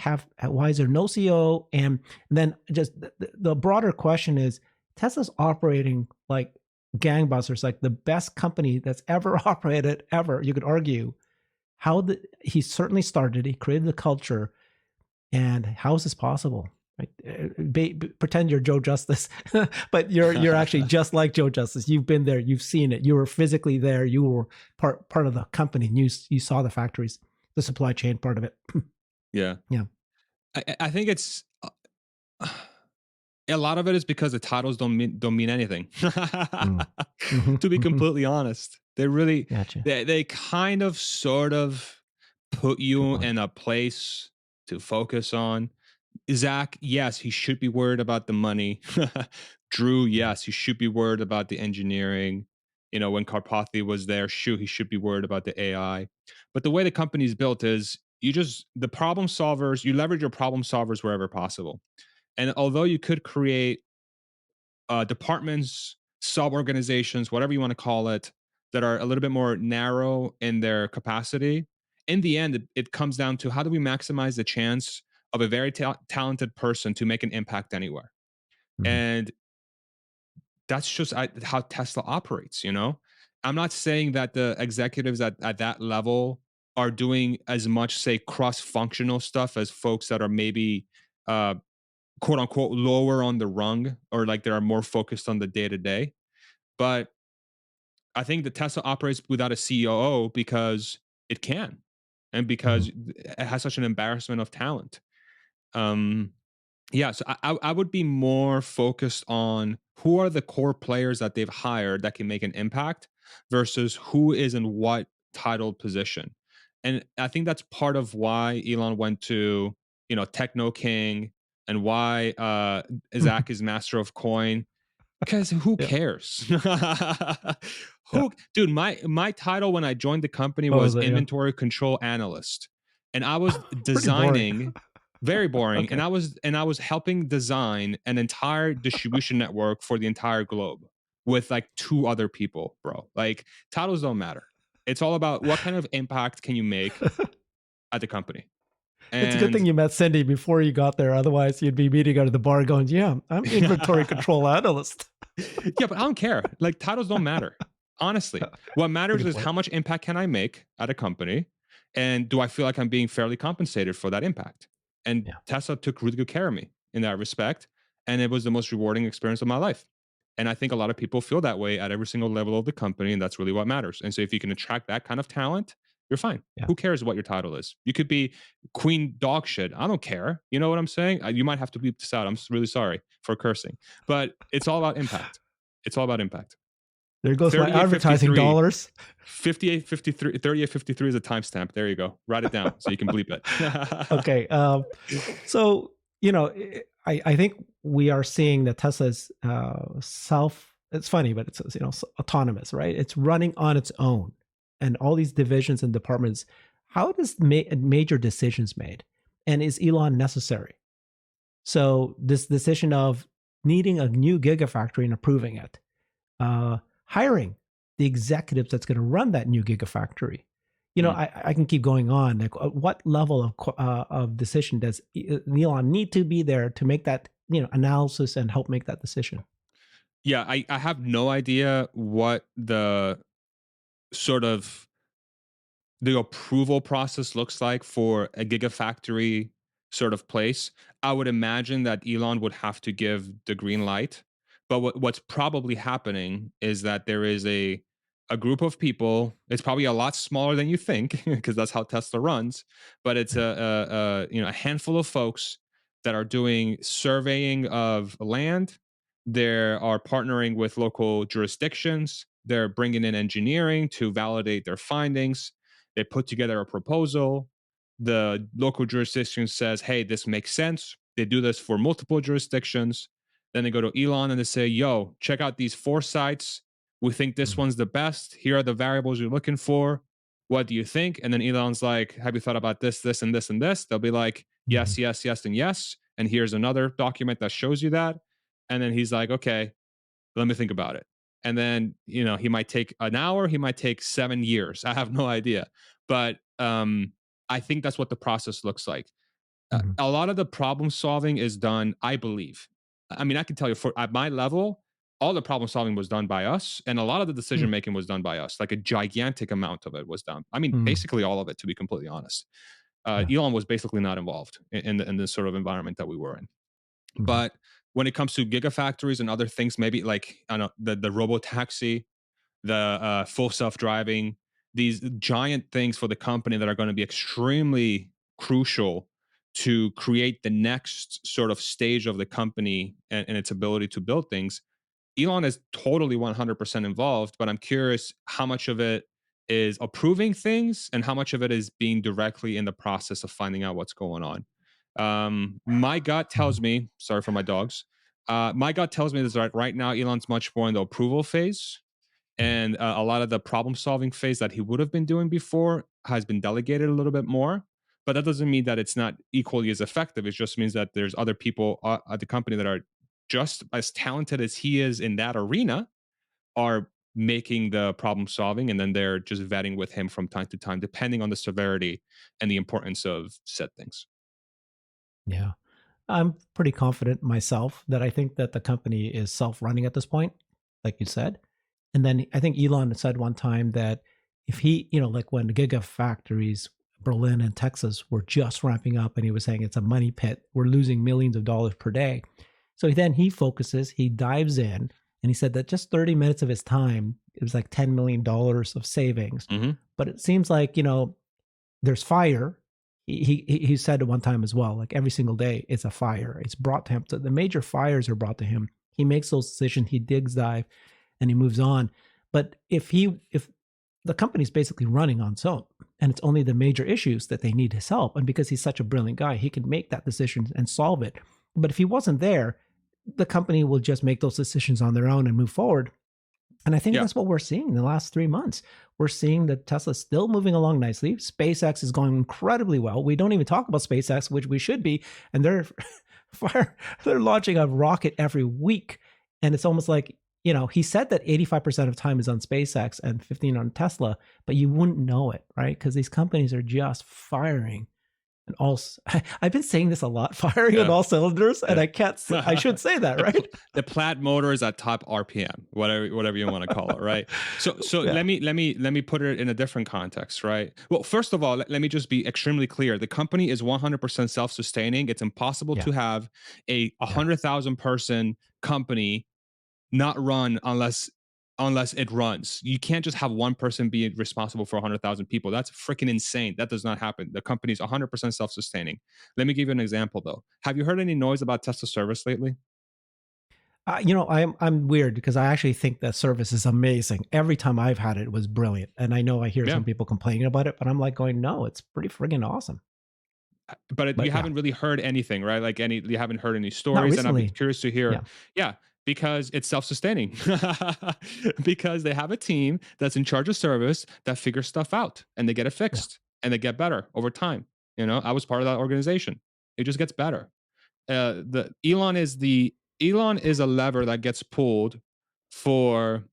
A: is there no COO? And then just the broader question is, Tesla's operating like gangbusters, like the best company that's ever operated ever. You could argue he certainly started, he created the culture, and how is this possible? Right? Pretend you're Joe Justice, but you're actually just like Joe Justice. You've been there, you've seen it. You were physically there. You were part of the company. And you saw the factories, the supply chain part of it.
B: Yeah.
A: Yeah.
B: I think it's a lot of it is because the titles don't mean anything.
A: Mm. Hmm.
B: To be
A: Hmm.
B: completely honest, they really
A: Gotcha.
B: they kind of sort of put
A: Good
B: you
A: point.
B: in a place to focus on. Zach, yes, he should be worried about the money. Drew, yes, he should be worried about the engineering. When Karpathy was there, shoot, he should be worried about the AI. But the way the company's built is the problem solvers, you leverage your problem solvers wherever possible. And although you could create departments, sub organizations, whatever you want to call it, that are a little bit more narrow in their capacity, in the end, it comes down to how do we maximize the chance of a very talented person to make an impact anywhere.
A: Mhm.
B: And that's just how Tesla operates. I'm not saying that the executives at that level are doing as much, say, cross functional stuff as folks that are maybe quote unquote lower on the rung, or like they are more focused on the day to day. But I think the Tesla operates without a COO because it can, and
A: Mhm.
B: because it has such an embarrassment of talent. Um, yeah, so I would be more focused on who are the core players that they've hired that can make an impact versus who is in what titled position. And I think that's part of why Elon went to, Techno King, and why Zach is master of coin, because who
A: Yeah.
B: cares?
A: Yeah.
B: Dude, my title when I joined the company
A: What was
B: was
A: it? Yeah.
B: inventory control analyst. And I was
A: Pretty boring.
B: designing, very boring,
A: Okay.
B: and I was helping design an entire distribution network for the entire globe with like two other people, bro. Like, titles don't matter. It's all about what kind of impact can you make at the company.
A: It's a good thing
B: And
A: you met Cindy before you got there. Otherwise, you'd be meeting her at the bar going, "Yeah, I'm inventory control analyst."
B: yeah, but I don't care. Like, titles don't matter. Honestly, what
A: It's a
B: matters
A: good
B: is
A: point.
B: how much impact can I make at a company, and do I feel like I'm being fairly compensated for that impact? And
A: Yeah.
B: Tesla took really good care of me in that respect, and it was the most rewarding experience of my life. And I think a lot of people feel that way at every single level of the company, and that's really what matters. And so, if you can attract that kind of talent, you're fine.
A: Yeah.
B: Who cares what your title is? You could be queen dog shit. I don't care. You know what I'm saying? You might have to bleep this out. I'm really sorry for cursing, but it's all about impact. It's all about impact.
A: There goes my advertising
B: 3853,
A: dollars.
B: 5853, 3853 is a timestamp. There you go. Write it down so you can bleep it.
A: Okay. So I think we are seeing that Tesla's self. It's funny, but it's autonomous, right? It's running on its own, and all these divisions and departments. How does major decisions made, and is Elon necessary? So this decision of needing a new gigafactory and approving it, hiring the executives that's going to run that new gigafactory.
B: Mm.
A: I can keep going on. Like, what level of decision does Elon need to be there to make that analysis and help make that decision?
B: Yeah, I have no idea what the sort of the approval process looks like for a gigafactory sort of place. I would imagine that Elon would have to give the green light. But what's probably happening is that there is a group of people. It's probably a lot smaller than you think because that's how Tesla runs. But it's
A: Right.
B: a handful of folks that are doing surveying of land. They are partnering with local jurisdictions. They're bringing in engineering to validate their findings. They put together a proposal. The local jurisdiction says, hey, this makes sense. They do this for multiple jurisdictions. Then they go to Elon and they say, yo, check out these 4 sites. We think this
A: Mhm.
B: one's the best. Here are the variables you're looking for. What do you think? And then Elon's like, have you thought about this, this, and this, and this? They'll be like,
A: Mhm.
B: yes, yes, yes, and yes. And here's another document that shows you that. And then he's like, okay, let me think about it. and then he might take an hour, he might take 7 years. I have no idea, but I think that's what the process looks like.
A: Mhm.
B: A lot of the problem solving is done, I believe. I mean, I can tell you for at my level, all the problem solving was done by us, and a lot of the
A: Mm.
B: decision making was done by us. Like a gigantic amount of it was done. I mean,
A: Mm.
B: basically all of it, to be completely honest.
A: Yeah.
B: Elon was basically not involved in this sort of environment that we were in.
A: Mhm.
B: But when it comes to gigafactories and other things, maybe like I don't know the robo taxi, the full self driving, these giant things for the company that are going to be extremely crucial to create the next sort of stage of the company and its ability to build things. Elon is totally 100% involved, but I'm curious how much of it is approving things and how much of it is being directly in the process of finding out what's going on. My gut tells
A: Mhm.
B: me, sorry for my dogs, my gut tells me that right now Elon's much more in the approval phase,
A: Mhm.
B: and a lot of the problem solving phase that he would have been doing before has been delegated a little bit more. But that doesn't mean that it's not equally as effective. It just means that there's other people at the company that are just as talented as he is in that arena, are making the problem solving, and then they're just vetting with him from time to time depending on the severity and the importance of said things.
A: Yeah. I'm pretty confident myself that I think that the company is self-running at this point, like you said. And then I think Elon said one time that if he, like when the gigafactories, Berlin and Texas were just ramping up, and he was saying it's a money pit, we're losing millions of dollars per day. So then he focuses, he dives in, and he said that just 30 minutes of his time, it was like $10 million of savings.
B: Hmm.
A: But it seems like, there's fire. He said at one time as well, like every single day it's a fire. It's brought to him. So the major fires are brought to him. He makes those decisions. He digs dive, and he moves on. But if the company's basically running on its own, and it's only the major issues that they need his help, and because he's such a brilliant guy, he can make that decision and solve it. But if he wasn't there, the company will just make those decisions on their own and move forward. And I think
B: Yeah.
A: that's what we're seeing in the last 3 months. We're seeing that Tesla's still moving along nicely. SpaceX is going incredibly well. We don't even talk about SpaceX, which we should be. And they're they're launching a rocket every week. And it's almost like, he said that 85% of time is on SpaceX and 15 on Tesla, but you wouldn't know it, right? Because these companies are just firing and all. I've been saying this a lot, firing on
B: Yeah.
A: all cylinders, and
B: Yeah.
A: I can't. I should say that, right?
B: The Plaid motor is at top RPM, whatever you want to call it, right? So
A: Yeah.
B: let me put it in a different context, right? Well, first of all, let me just be extremely clear. The company is 100% self-sustaining. It's impossible
A: Yeah.
B: to have a
A: Yeah.
B: 100,000 person company not run unless it runs. You can't just have one person be responsible for 100,000 people. That's freaking insane. That does not happen. The company's 100% self-sustaining. Let me give you an example though. Have you heard any noise about Tesla service lately?
A: I'm weird because I actually think that service is amazing. Every time I've had it, it was brilliant, and I know I hear
B: Yeah.
A: some people complaining about it, but I'm like going, no, it's pretty friggin' awesome.
B: But you
A: But yeah,
B: haven't really heard anything, right? Like you haven't heard any
A: not
B: stories, and I'd be
A: recently.
B: curious to hear.
A: Yeah,
B: Yeah, because it's self-sustaining. Because they have a team that's in charge of service that figures stuff out, and they get it
A: yeah.
B: fixed, and they get better over time. I was part of that organization. It just gets better. The Elon is a lever that gets pulled for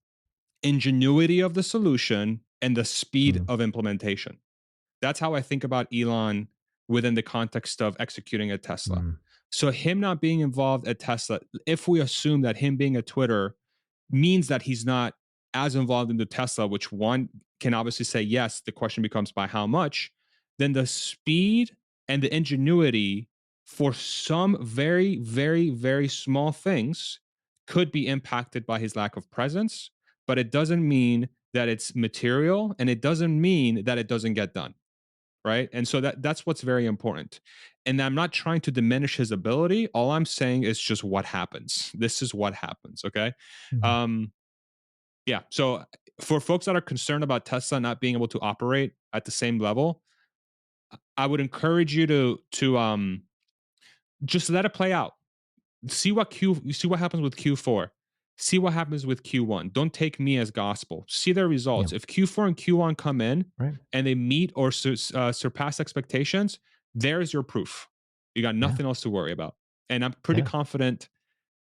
B: ingenuity of the solution and the speed
A: Mm,
B: of implementation. That's how I think about Elon within the context of executing a Tesla.
A: mm,
B: So him not being involved at Tesla, if we assume that him being at Twitter means that he's not as involved in the Tesla, which one can obviously say yes, the question becomes by how much, then the speed and the ingenuity for some very, very, very small things could be impacted by his lack of presence, but it doesn't mean that it's material, and it doesn't mean that it doesn't get done, right? And so that's what's very important. And I'm not trying to diminish his ability. All I'm saying is just what happens. This is what happens, okay?
A: mhm.
B: Um yeah, so for folks that are concerned about Tesla not being able to operate at the same level, I would encourage you to just let it play out. See what happens with Q4. See what happens with Q1. Don't take me as gospel. See their
A: Yeah,
B: results. If Q4 and Q1 come in
A: right.
B: and they meet or surpass expectations, there's your proof. You got
A: Yeah,
B: nothing else to worry about. And I'm pretty
A: yeah.
B: confident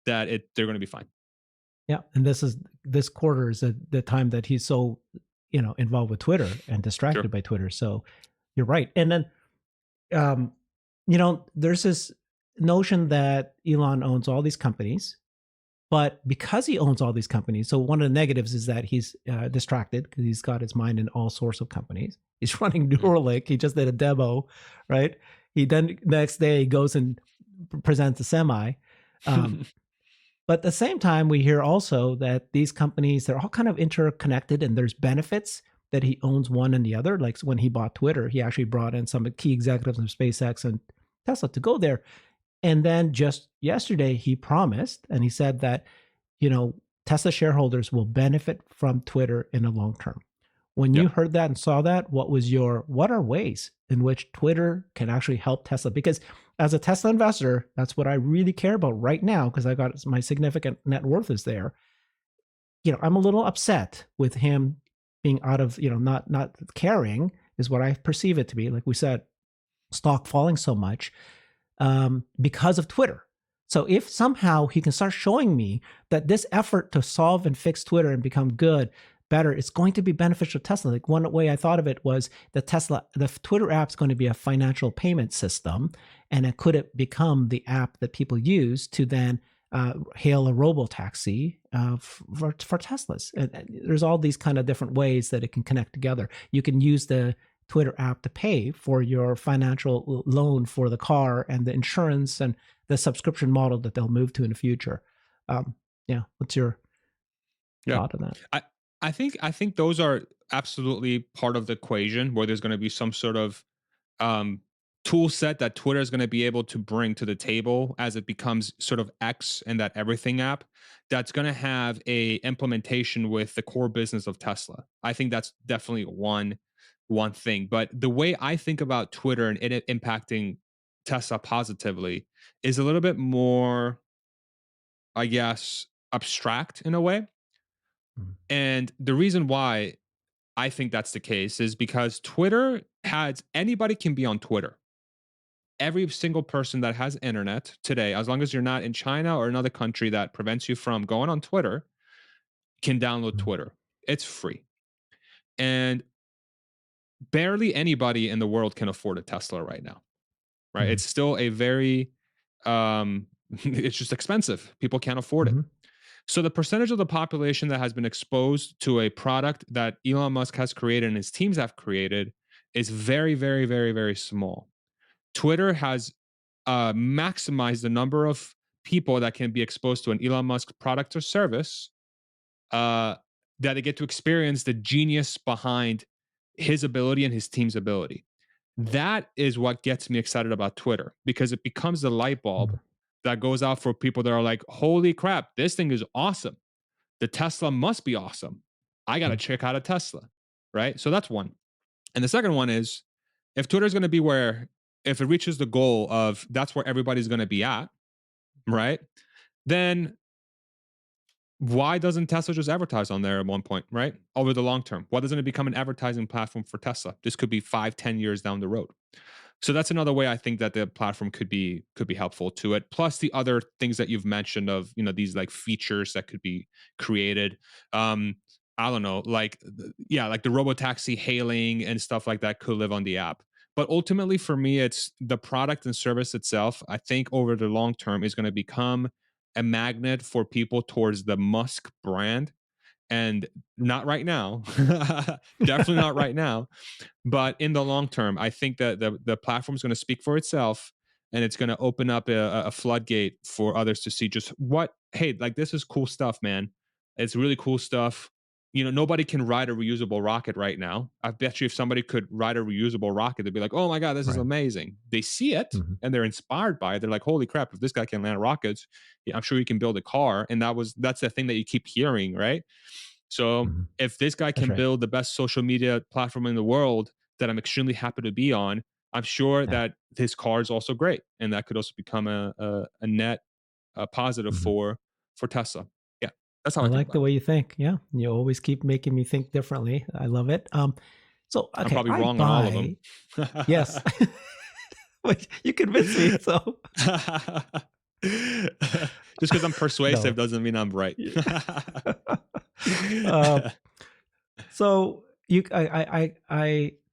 B: that they're going to be fine.
A: Yeah, and this quarter is the time that he's so involved with Twitter and
B: Sure.
A: distracted by Twitter. So you're right. And then um, there's this notion that Elon owns all these companies, but because he owns all these companies, so one of the negatives is that he's distracted because he's got his mind in all sorts of companies. He's running
B: Mhm.
A: Neuralink. He just did a demo, right? He then next day goes and presents a semi. Um, but at the same time, we hear also that these companies, they're all kind of interconnected and there's benefits that he owns one and the other. Like when he bought Twitter, he actually brought in some key executives of SpaceX and Tesla to go there. And then just yesterday, he promised and he said that, you know, Tesla shareholders will benefit from Twitter in the long term. When you
B: Yep.
A: heard that and saw that, what are ways in which Twitter can actually help Tesla? Because as a Tesla investor, that's what I really care about right now because I got my significant net worth is there. I'm a little upset with him being out of, not caring is what I perceive it to be. Like we said, stock falling so much because of Twitter. So if somehow he can start showing me that this effort to solve and fix Twitter and become better, it's going to be beneficial to Tesla. Like one way I thought of it was the Twitter app is going to be a financial payment system, and it could it become the app that people use to then hail a robo taxi for Teslas. And there's all these kind of different ways that it can connect together. You can use the Twitter app to pay for your financial loan for the car and the insurance and the subscription model that they'll move to in the future. Yeah, what's your
B: Yeah.
A: thought on that?
B: I I think those are absolutely part of the equation where there's going to be some sort of um, tool set that Twitter is going to be able to bring to the table as it becomes sort of X and that everything app that's going to have a implementation with the core business of Tesla. I think that's definitely one thing. But the way I think about Twitter and it impacting Tesla positively is a little bit more, I guess, abstract in a way.
A: Mhm.
B: And the reason why I think that's the case is because Twitter has anybody can be on Twitter. Every single person that has internet today, as long as you're not in China or another country that prevents you from going on Twitter, can download
A: Mhm.
B: Twitter. It's free. And barely anybody in the world can afford a Tesla right now, right?
A: Mhm.
B: It's still a very it's just expensive. People can't afford it.
A: Mhm.
B: So the percentage of the population that has been exposed to a product that Elon Musk has created and his teams have created is very, very, very, very small. Twitter has maximized the number of people that can be exposed to an Elon Musk product or service, uh, that they get to experience the genius behind his ability and his team's ability. That is what gets me excited about Twitter because it becomes the light bulb
A: Mhm.
B: that goes out for people that are like, holy crap, this thing is awesome. The Tesla must be awesome. I got to
A: Mhm.
B: check out a Tesla. Right. So that's one. And the second one is if Twitter is going to be where, if it reaches the goal of that's where everybody's going to be at, right? Then why doesn't Tesla just advertise on there at one point, right? Over the long term? Why doesn't it become an advertising platform for Tesla? This could be 5, 10 years down the road. So that's another way I think that the platform could be helpful to it. Plus the other things that you've mentioned of these like features that could be created. Um, I don't know, like yeah, like the robotaxi hailing and stuff like that could live on the app. But ultimately, for me, it's the product and service itself. I think over the long term is going to become a magnet for people towards the Musk brand, and not right now. Definitely not right now, but in the long term, I think that the platform is going to speak for itself, and it's going to open up a floodgate for others to see just what, hey, like this is cool stuff, man. It's really cool stuff. Nobody can ride a reusable rocket right now. I bet you if somebody could ride a reusable rocket, they'd be like, oh my God, this is
A: Right.
B: amazing. They see it
A: Mhm.
B: and they're inspired by it. They're like, holy crap, if this guy can land rockets, yeah, I'm sure he can build a car. And that's the thing that you keep hearing, right? So
A: Mhm.
B: if this guy
A: That's
B: can
A: right.
B: build the best social media platform in the world that I'm extremely happy to be on, I'm sure
A: Yeah.
B: that his car is also great, and that could also become a net positive
A: Mhm.
B: for Tesla. Yeah, that's how
A: I
B: I think
A: like the
B: about it.
A: way you think. Yeah, you always keep making me think differently. I love it. So
B: I'm
A: okay,
B: probably
A: I
B: wrong on all of them.
A: buy. Yes, Wait, you convinced me. So
B: Just because I'm persuasive
A: No.
B: doesn't mean I'm right.
A: uh, so I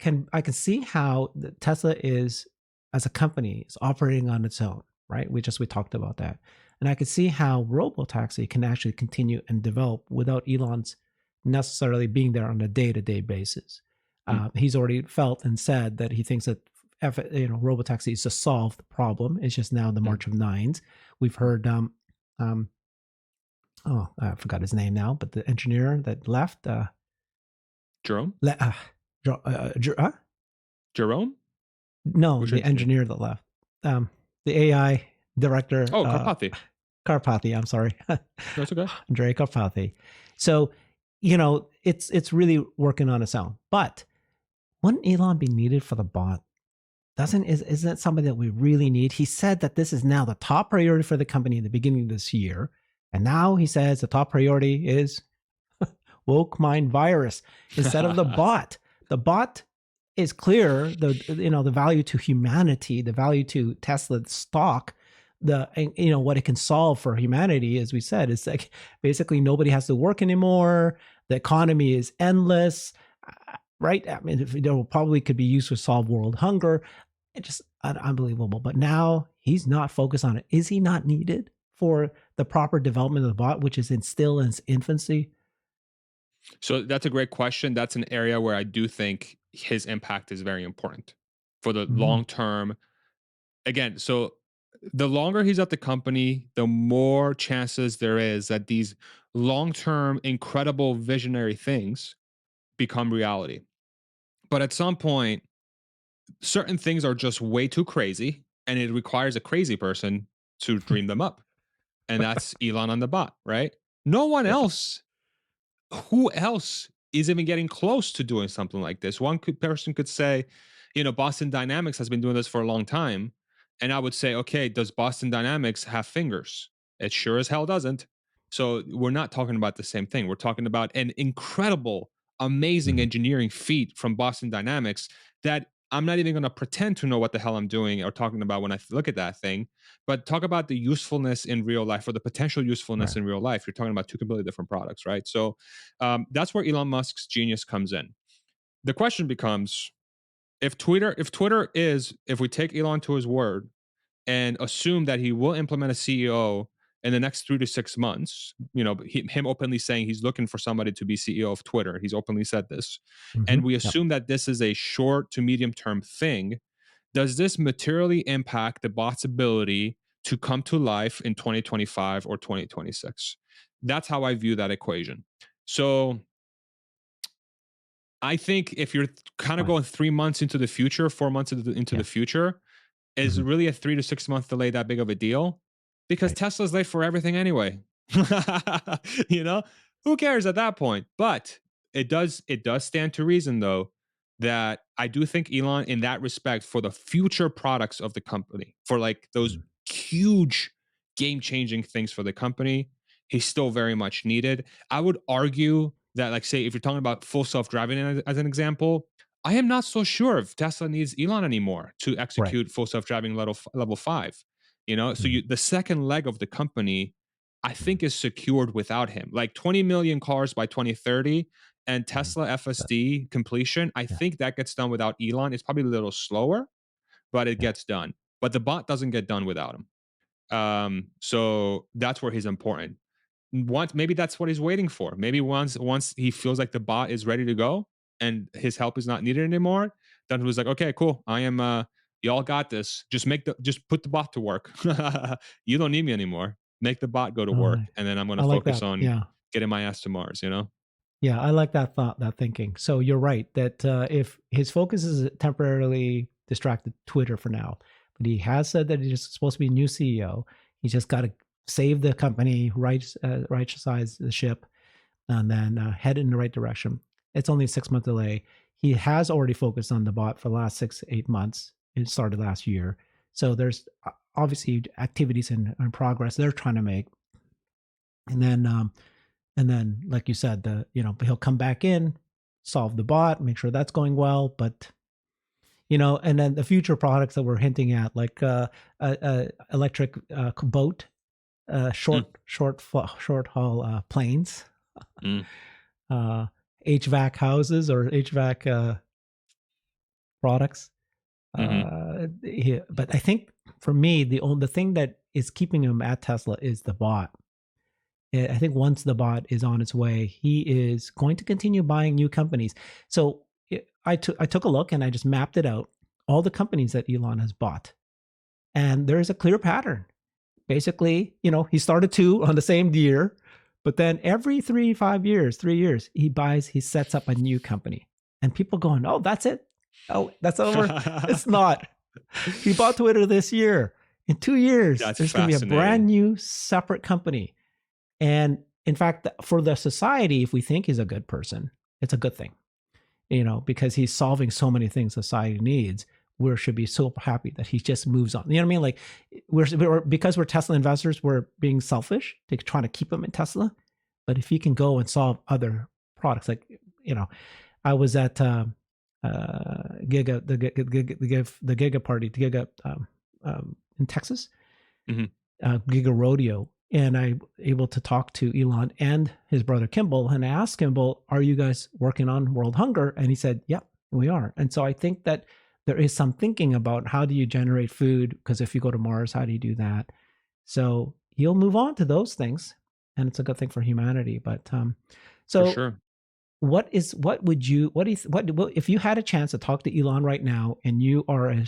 A: can see how Tesla is as a company is operating on its own, right? We talked about that, and I can see how robotaxi can actually continue and develop without Elon's necessarily being there on a day-to-day basis.
B: Mm,
A: He's already felt and said that he thinks that robotaxi is to solve the problem. It's just now the
B: mm.
A: March of Nines. We've heard um oh, I forgot his name now, but the engineer that left
B: Jerome?
A: Le- uh, huh?
B: Jerome?
A: No,
B: Which
A: the
B: engineer?
A: engineer that left. Um, the AI director,
B: Oh, Karpathy.
A: Karpathy. I'm sorry,
B: That's okay.
A: Andrei Karpathy. So, it's really working on its own. But wouldn't Elon be needed for the bot? Isn't that something that we really need? He said that this is now the top priority for the company in the beginning of this year, and now he says the top priority is woke mind virus instead of the bot. The bot is clear, the value to humanity, the value to Tesla stock, what it can solve for humanity, as we said, is like basically nobody has to work anymore. The economy is endless, right? I mean, there probably could be used to solve world hunger. It's just unbelievable. But now he's not focused on it. Is he not needed for the proper development of the bot, which is still in its infancy?
B: So that's a great question. That's an area where I do think his impact is very important for the
A: Mhm.
B: long term. Again, so the longer he's at the company, the more chances there is that these long term, incredible visionary things become reality. But at some point, certain things are just way too crazy, and it requires a crazy person to dream them up. And that's Elon on the bot, right? No one
A: Yeah.
B: else, who else is even getting close to doing something like this? Person could say, Boston Dynamics has been doing this for a long time. And I would say, okay, does Boston Dynamics have fingers? It sure as hell doesn't. So we're not talking about the same thing. We're talking about an incredible, amazing
A: Mhm.
B: engineering feat from Boston Dynamics that I'm not even going to pretend to know what the hell I'm doing or talking about when I look at that thing. But talk about the usefulness in real life or the potential usefulness
A: Right.
B: in real life. You're talking about two completely different products, right? So that's where Elon Musk's genius comes in. The question becomes, if we take Elon to his word and assume that he will implement a CEO in the next 3 to 6 months, him openly saying he's looking for somebody to be CEO of Twitter. He's openly said this. And we
A: Yep.
B: assume that this is a short to medium term thing. Does this materially impact the bot's ability to come to life in 2025 or 2026? That's how I view that equation. So I think if you're kind of
A: Right.
B: going 3 months into the future, 4 months into the
A: Yeah.
B: future, is
A: Mhm.
B: really a 3 to 6 month delay that big of a deal? Because
A: Right.
B: Tesla's late for everything anyway. you know, who cares at that point? But it does stand to reason though that I do think Elon, in that respect, for the future products of the company, for like those
A: Mhm.
B: huge game changing things for the company, he's still very much needed. I would argue that, like, say, if you're talking about full self driving as an example, I am not so sure if Tesla needs Elon anymore to
A: Right.
B: execute full self driving level 5. So
A: Mhm.
B: the second leg of the company, I
A: Mhm.
B: think, is secured without him. Like 20 million cars by 2030 and
A: Mhm.
B: Tesla
A: That,
B: FSD completion, I
A: yeah.
B: think that gets done without Elon. It's probably a little slower, but it
A: Yeah.
B: gets done. But the bot doesn't get done without him. So that's where he's important. Maybe that's what he's waiting for. Maybe once he feels like the bot is ready to go and his help is not needed anymore, then he was like, okay, cool. I am y'all got this. Just put the bot to work. You don't need me anymore. Make the bot go to
A: Oh,
B: work. And then I'm gonna
A: I like
B: focus
A: that.
B: on
A: Yeah.
B: getting my ass to Mars.
A: Yeah, I like that thought, that thinking. So you're right that if his focus is temporarily distracted Twitter for now, but he has said that he's supposed to be a new CEO. He's just got to save the company, right-size the ship, and then head in the right direction. It's only a 6 month delay. He has already focused on the bot for the last 6 8 months. It started last year, so there's obviously activities in progress they're trying to make, and then like you said, he'll come back in, solve the bot, make sure that's going well, but and then the future products that we're hinting at, like a electric boat, short
B: Mm,
A: short haul planes,
B: mm,
A: uh, HVAC houses or HVAC products.
B: mhm.
A: But I think for me, the thing that is keeping him at Tesla is the bot. I think once the bot is on its way, he is going to continue buying new companies. So I took a look and I just mapped it out, all the companies that Elon has bought, and there is a clear pattern. Basically, he started two on the same year, but then every 3 5 years, 3 years, he sets up a new company, and people going, "Oh, that's it. Oh, that's over." It's not. He bought Twitter this year. In 2 years,
B: That's
A: there's going to be a brand
B: fascinating.
A: new separate company. And in fact, for the society, if we think he's a good person, it's a good thing, because he's solving so many things society needs. We should be so happy that he just moves on. You know what I mean? Like because we're Tesla investors, we're being selfish to trying to keep him in Tesla. But if he can go and solve other products, like I was at Giga the Giga party, the Giga in Texas,
B: Mhm.
A: Giga Rodeo, and I able to talk to Elon and his brother Kimball, and I asked Kimball, "Are you guys working on world hunger?" And he said, "Yep, we are." And so I think that there is some thinking about how do you generate food, because if you go to Mars, how do you do that? So he'll move on to those things, and it's a good thing for humanity. But
B: For
A: so
B: sure.
A: what would you what is what if you had a chance to talk to Elon right now, and you are a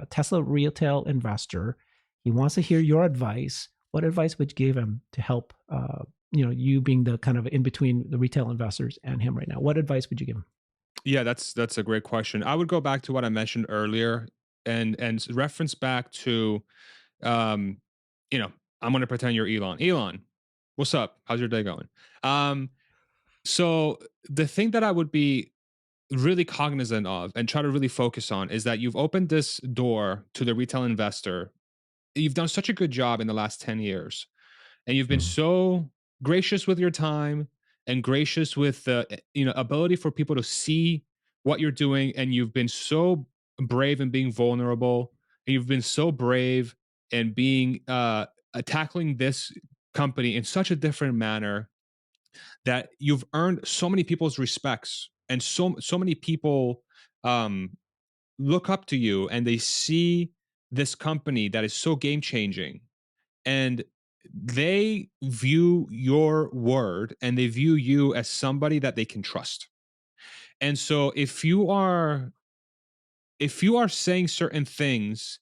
A: Tesla retail investor, he wants to hear your advice. What advice would you give him to help? You being the kind of in between the retail investors and him right now. What advice would you give him?
B: Yeah, that's a great question. I would go back to what I mentioned earlier and reference back to um, you know, I'm gonna pretend you're Elon. Elon, what's up? How's your day going? Um, so the thing that I would be really cognizant of and try to really focus on is that you've opened this door to the retail investor. You've done such a good job in the last 10 years, and you've been
A: Mhm.
B: so gracious with your time and gracious with the ability for people to see what you're doing, and you've been so brave in being vulnerable, and you've been so brave in being tackling this company in such a different manner that you've earned so many people's respects, and so many people um look up to you, and they see this company that is so game changing, and they view your word and they view you as somebody that they can trust. And so if you are saying certain things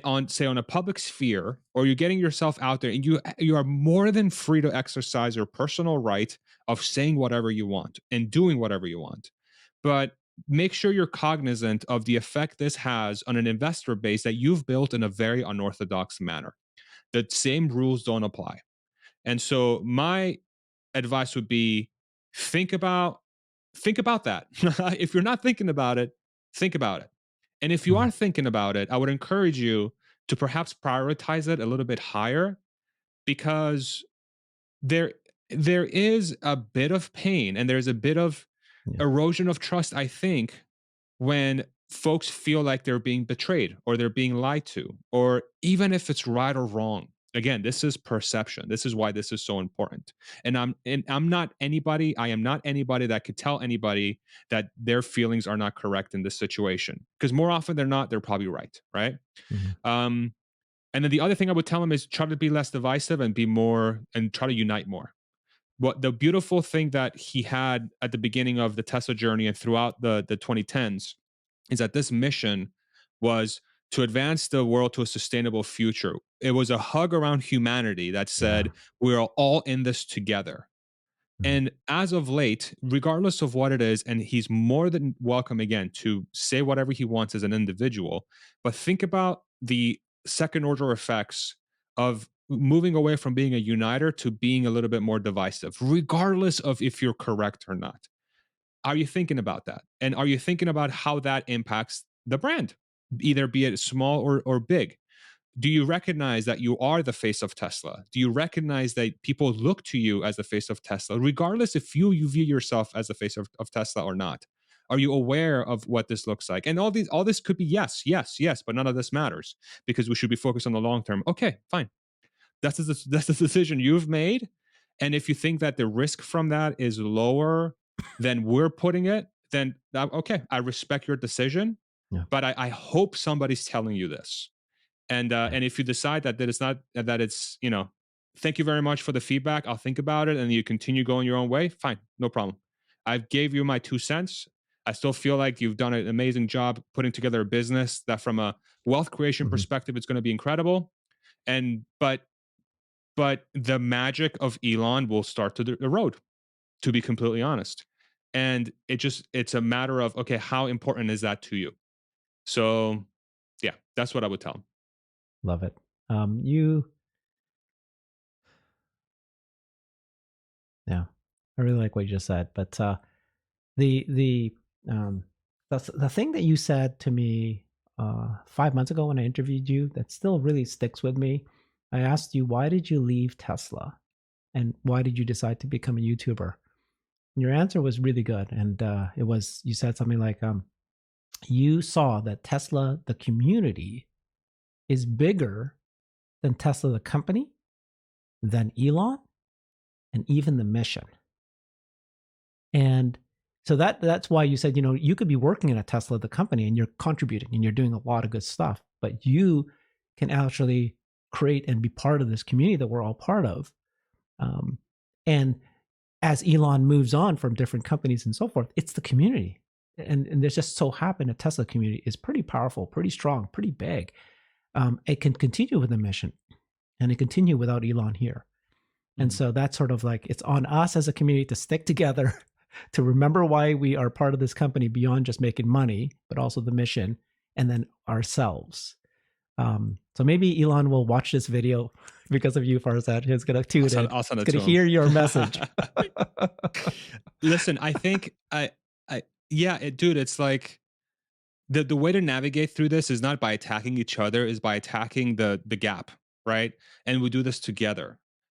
B: on, say, on a public sphere, or you're getting yourself out there, and you are more than free to exercise your personal right of saying whatever you want and doing whatever you want, but make sure you're cognizant of the effect this has on an investor base that you've built in a very unorthodox manner. The same rules don't apply. And so my advice would be, think about think about that. If you're not thinking about it, think about it. And if you are
A: Mhm.
B: thinking about it, I would encourage you to perhaps prioritize it a little bit higher, because there there is a bit of pain and there's a bit of
A: Yeah.
B: erosion of trust, I think, when folks feel like they're being betrayed or they're being lied to, or even if it's right or wrong. Again, this is perception. This is why this is so important. And I'm not anybody, I am not anybody that could tell anybody that their feelings are not correct in this situation. Because more often than not, they're probably right, right?
A: Mhm.
B: Um, and then the other thing I would tell them is try to be less divisive and be more and try to unite more. What the beautiful thing that he had at the beginning of the Tesla journey and throughout the 2010s is that this mission was to advance the world to a sustainable future. It was a hug around humanity that
A: Yeah.
B: said, we're all in this together.
A: Mhm.
B: And as of late, regardless of what it is, and he's more than welcome again to say whatever he wants as an individual, but think about the second order effects of moving away from being a uniter to being a little bit more divisive, regardless of if you're correct or not. Are you thinking about that? And are you thinking about how that impacts the brand, either be it small or big? Do you recognize that you are the face of Tesla? Do you recognize that people look to you as the face of Tesla, regardless if you view yourself as the face of Tesla or not? Are you aware of what this looks like? And all this could be yes, yes, yes, but none of this matters because we should be focused on the long term. Okay, fine. That's the decision you've made. And if you think that the risk from that is lower than we're putting it, then okay, I respect your decision.
A: Yeah.
B: But I hope somebody's telling you this.
A: Yeah.
B: And if you decide that it's not, that it's, thank you very much for the feedback, I'll think about it, and you continue going your own way, fine, no problem. I gave you my 2 cents. I still feel like you've done an amazing job putting together a business that, from a wealth creation
A: Hmm.
B: perspective, it's going to be incredible. And but the magic of Elon will start to erode, to be completely honest. And it's a matter of, okay, how important is that to you? So yeah, that's what I would tell him.
A: Love it. You, yeah, I really like what you just said. But the um, the thing that you said to me 5 months ago when I interviewed you that still really sticks with me. I asked you, why did you leave Tesla, and why did you decide to become a YouTuber? Your answer was really good, and it was, you said something like, you saw that Tesla, the community, is bigger than Tesla, the company, than Elon, and even the mission. And so that's why you said, you could be working in a Tesla, the company, and you're contributing and you're doing a lot of good stuff, but you can actually create and be part of this community that we're all part of. Um, and as Elon moves on from different companies and so forth, it's the community. And there's just so happened a Tesla community is pretty powerful, pretty strong, pretty big. It can continue with the mission, and it continue without Elon here. And
B: Mhm.
A: so that's sort of like, it's on us as a community to stick together, to remember why we are part of this company beyond just making money, but also the mission, and then ourselves. So maybe Elon will watch this video because of you, Farzad. He's going to tune in.
B: I'll send
A: He's
B: it
A: going
B: to
A: to hear
B: him.
A: your message.
B: Listen, I think yeah, dude, it's like the way to navigate through this is not by attacking each other, is by attacking the gap, right? And we do this together.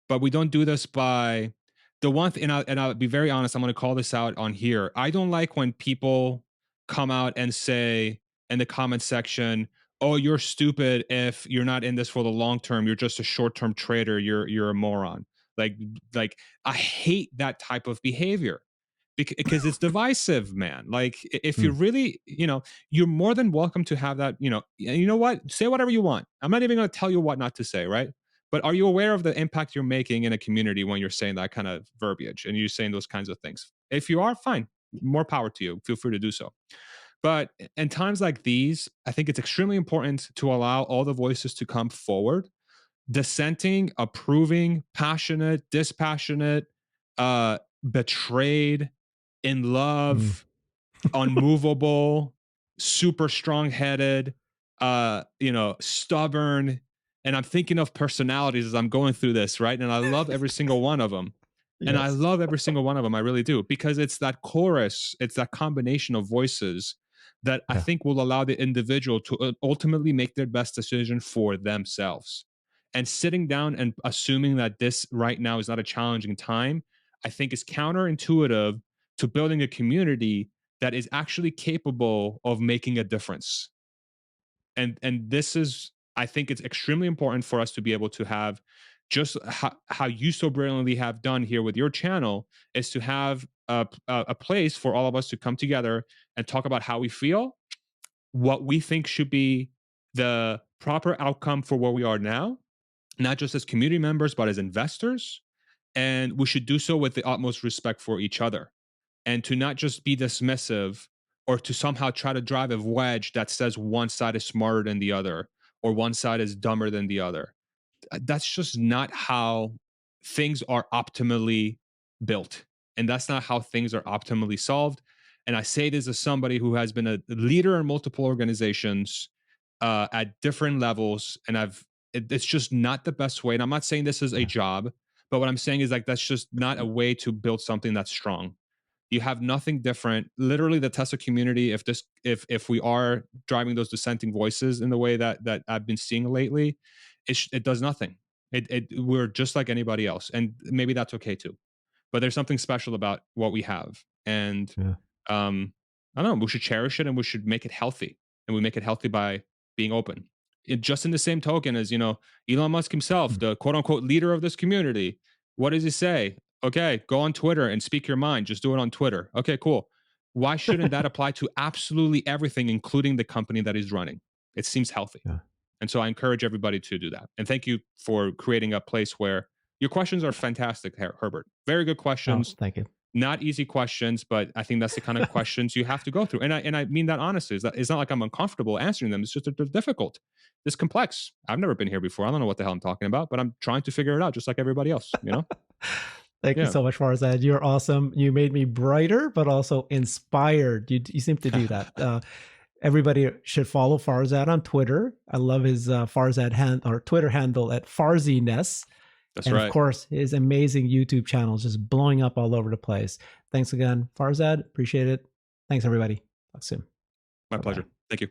B: But we don't do this by the one thing, and I'll be very honest, I'm going to call this out on here. I don't like when people come out and say in the comment section, "Oh, you're stupid if you're not in this for the long term. You're just a short-term trader. You're a moron." Like like I hate that type of behavior because it's divisive, man. Like if
A: Hmm.
B: you're really, you're more than welcome to have that, you know what? Say whatever you want. I'm not even going to tell you what not to say, right? But are you aware of the impact you're making in a community when you're saying that kind of verbiage and you're saying those kinds of things? If you are, fine. More power to you. Feel free to do so. But in times like these, I think it's extremely important to allow all the voices to come forward, dissenting, approving, passionate, dispassionate, betrayed, in
A: Hmm.
B: love, unmovable, super strong-headed, stubborn. And I'm thinking of personalities as I'm going through this, right? And I love every single one of them. And I
A: Yes.
B: love every single one of them. I really do, because it's that chorus, it's that combination of voices that I
A: Yeah.
B: think will allow the individual to ultimately make their best decision for themselves. And sitting down and assuming that this right now is not a challenging time, I think is counterintuitive to building a community that is actually capable of making a difference. And this is, I think it's extremely important for us to be able to have, just how you so brilliantly have done here with your channel, is to have a place for all of us to come together and talk about how we feel, what we think should be the proper outcome for where we are now, not just as community members but as investors. And we should do so with the utmost respect for each other, and to not just be dismissive or to somehow try to drive a wedge that says one side is smarter than the other or one side is dumber than the other. That's just not how things are optimally built. And that's not how things are optimally solved. And I say this as somebody who has been a leader in multiple organizations at different levels. And it's just not the best way. And I'm not saying this is a
A: Yeah.
B: job, but what I'm saying is, like, that's just not a way to build something that's strong. You have nothing different. Literally, the Tesla community, if we are driving those dissenting voices in the way that I've been seeing lately, it does nothing. We're just like anybody else, and maybe that's okay too. But there's something special about what we have, and
A: Yeah.
B: I don't know. We should cherish it, and we should make it healthy, and we make it healthy by being open. just in the same token as, Elon Musk himself,
A: Mm.
B: the quote unquote leader of this community, what does he say? Okay, go on Twitter and speak your mind. Just do it on Twitter. Okay, cool. Why shouldn't that apply to absolutely everything, including the company that he's running? It seems healthy.
A: Yeah.
B: And so I encourage everybody to do that. And thank you for creating a place where your questions are fantastic, Herbert. Very good
A: Oh,
B: questions.
A: thank you.
B: Not easy questions, but I think that's the kind of questions you have to go through. And I mean that honestly. Is that it's not like I'm uncomfortable answering them. It's just that they're difficult. It's complex. I've never been here before. I don't know what the hell I'm talking about, but I'm trying to figure it out just like everybody else,
A: Thank you
B: Yeah.
A: so much, Farzad. You're awesome. You made me brighter, but also inspired. You seem to do that. Everybody should follow Farzad on Twitter. I love his or Twitter handle at Farziness.
B: That's
A: And of
B: right.
A: course, his amazing YouTube channel is just blowing up all over the place. Thanks again, Farzad. Appreciate it. Thanks, everybody. Talk soon.
B: My
A: Bye bye.
B: pleasure. Thank you.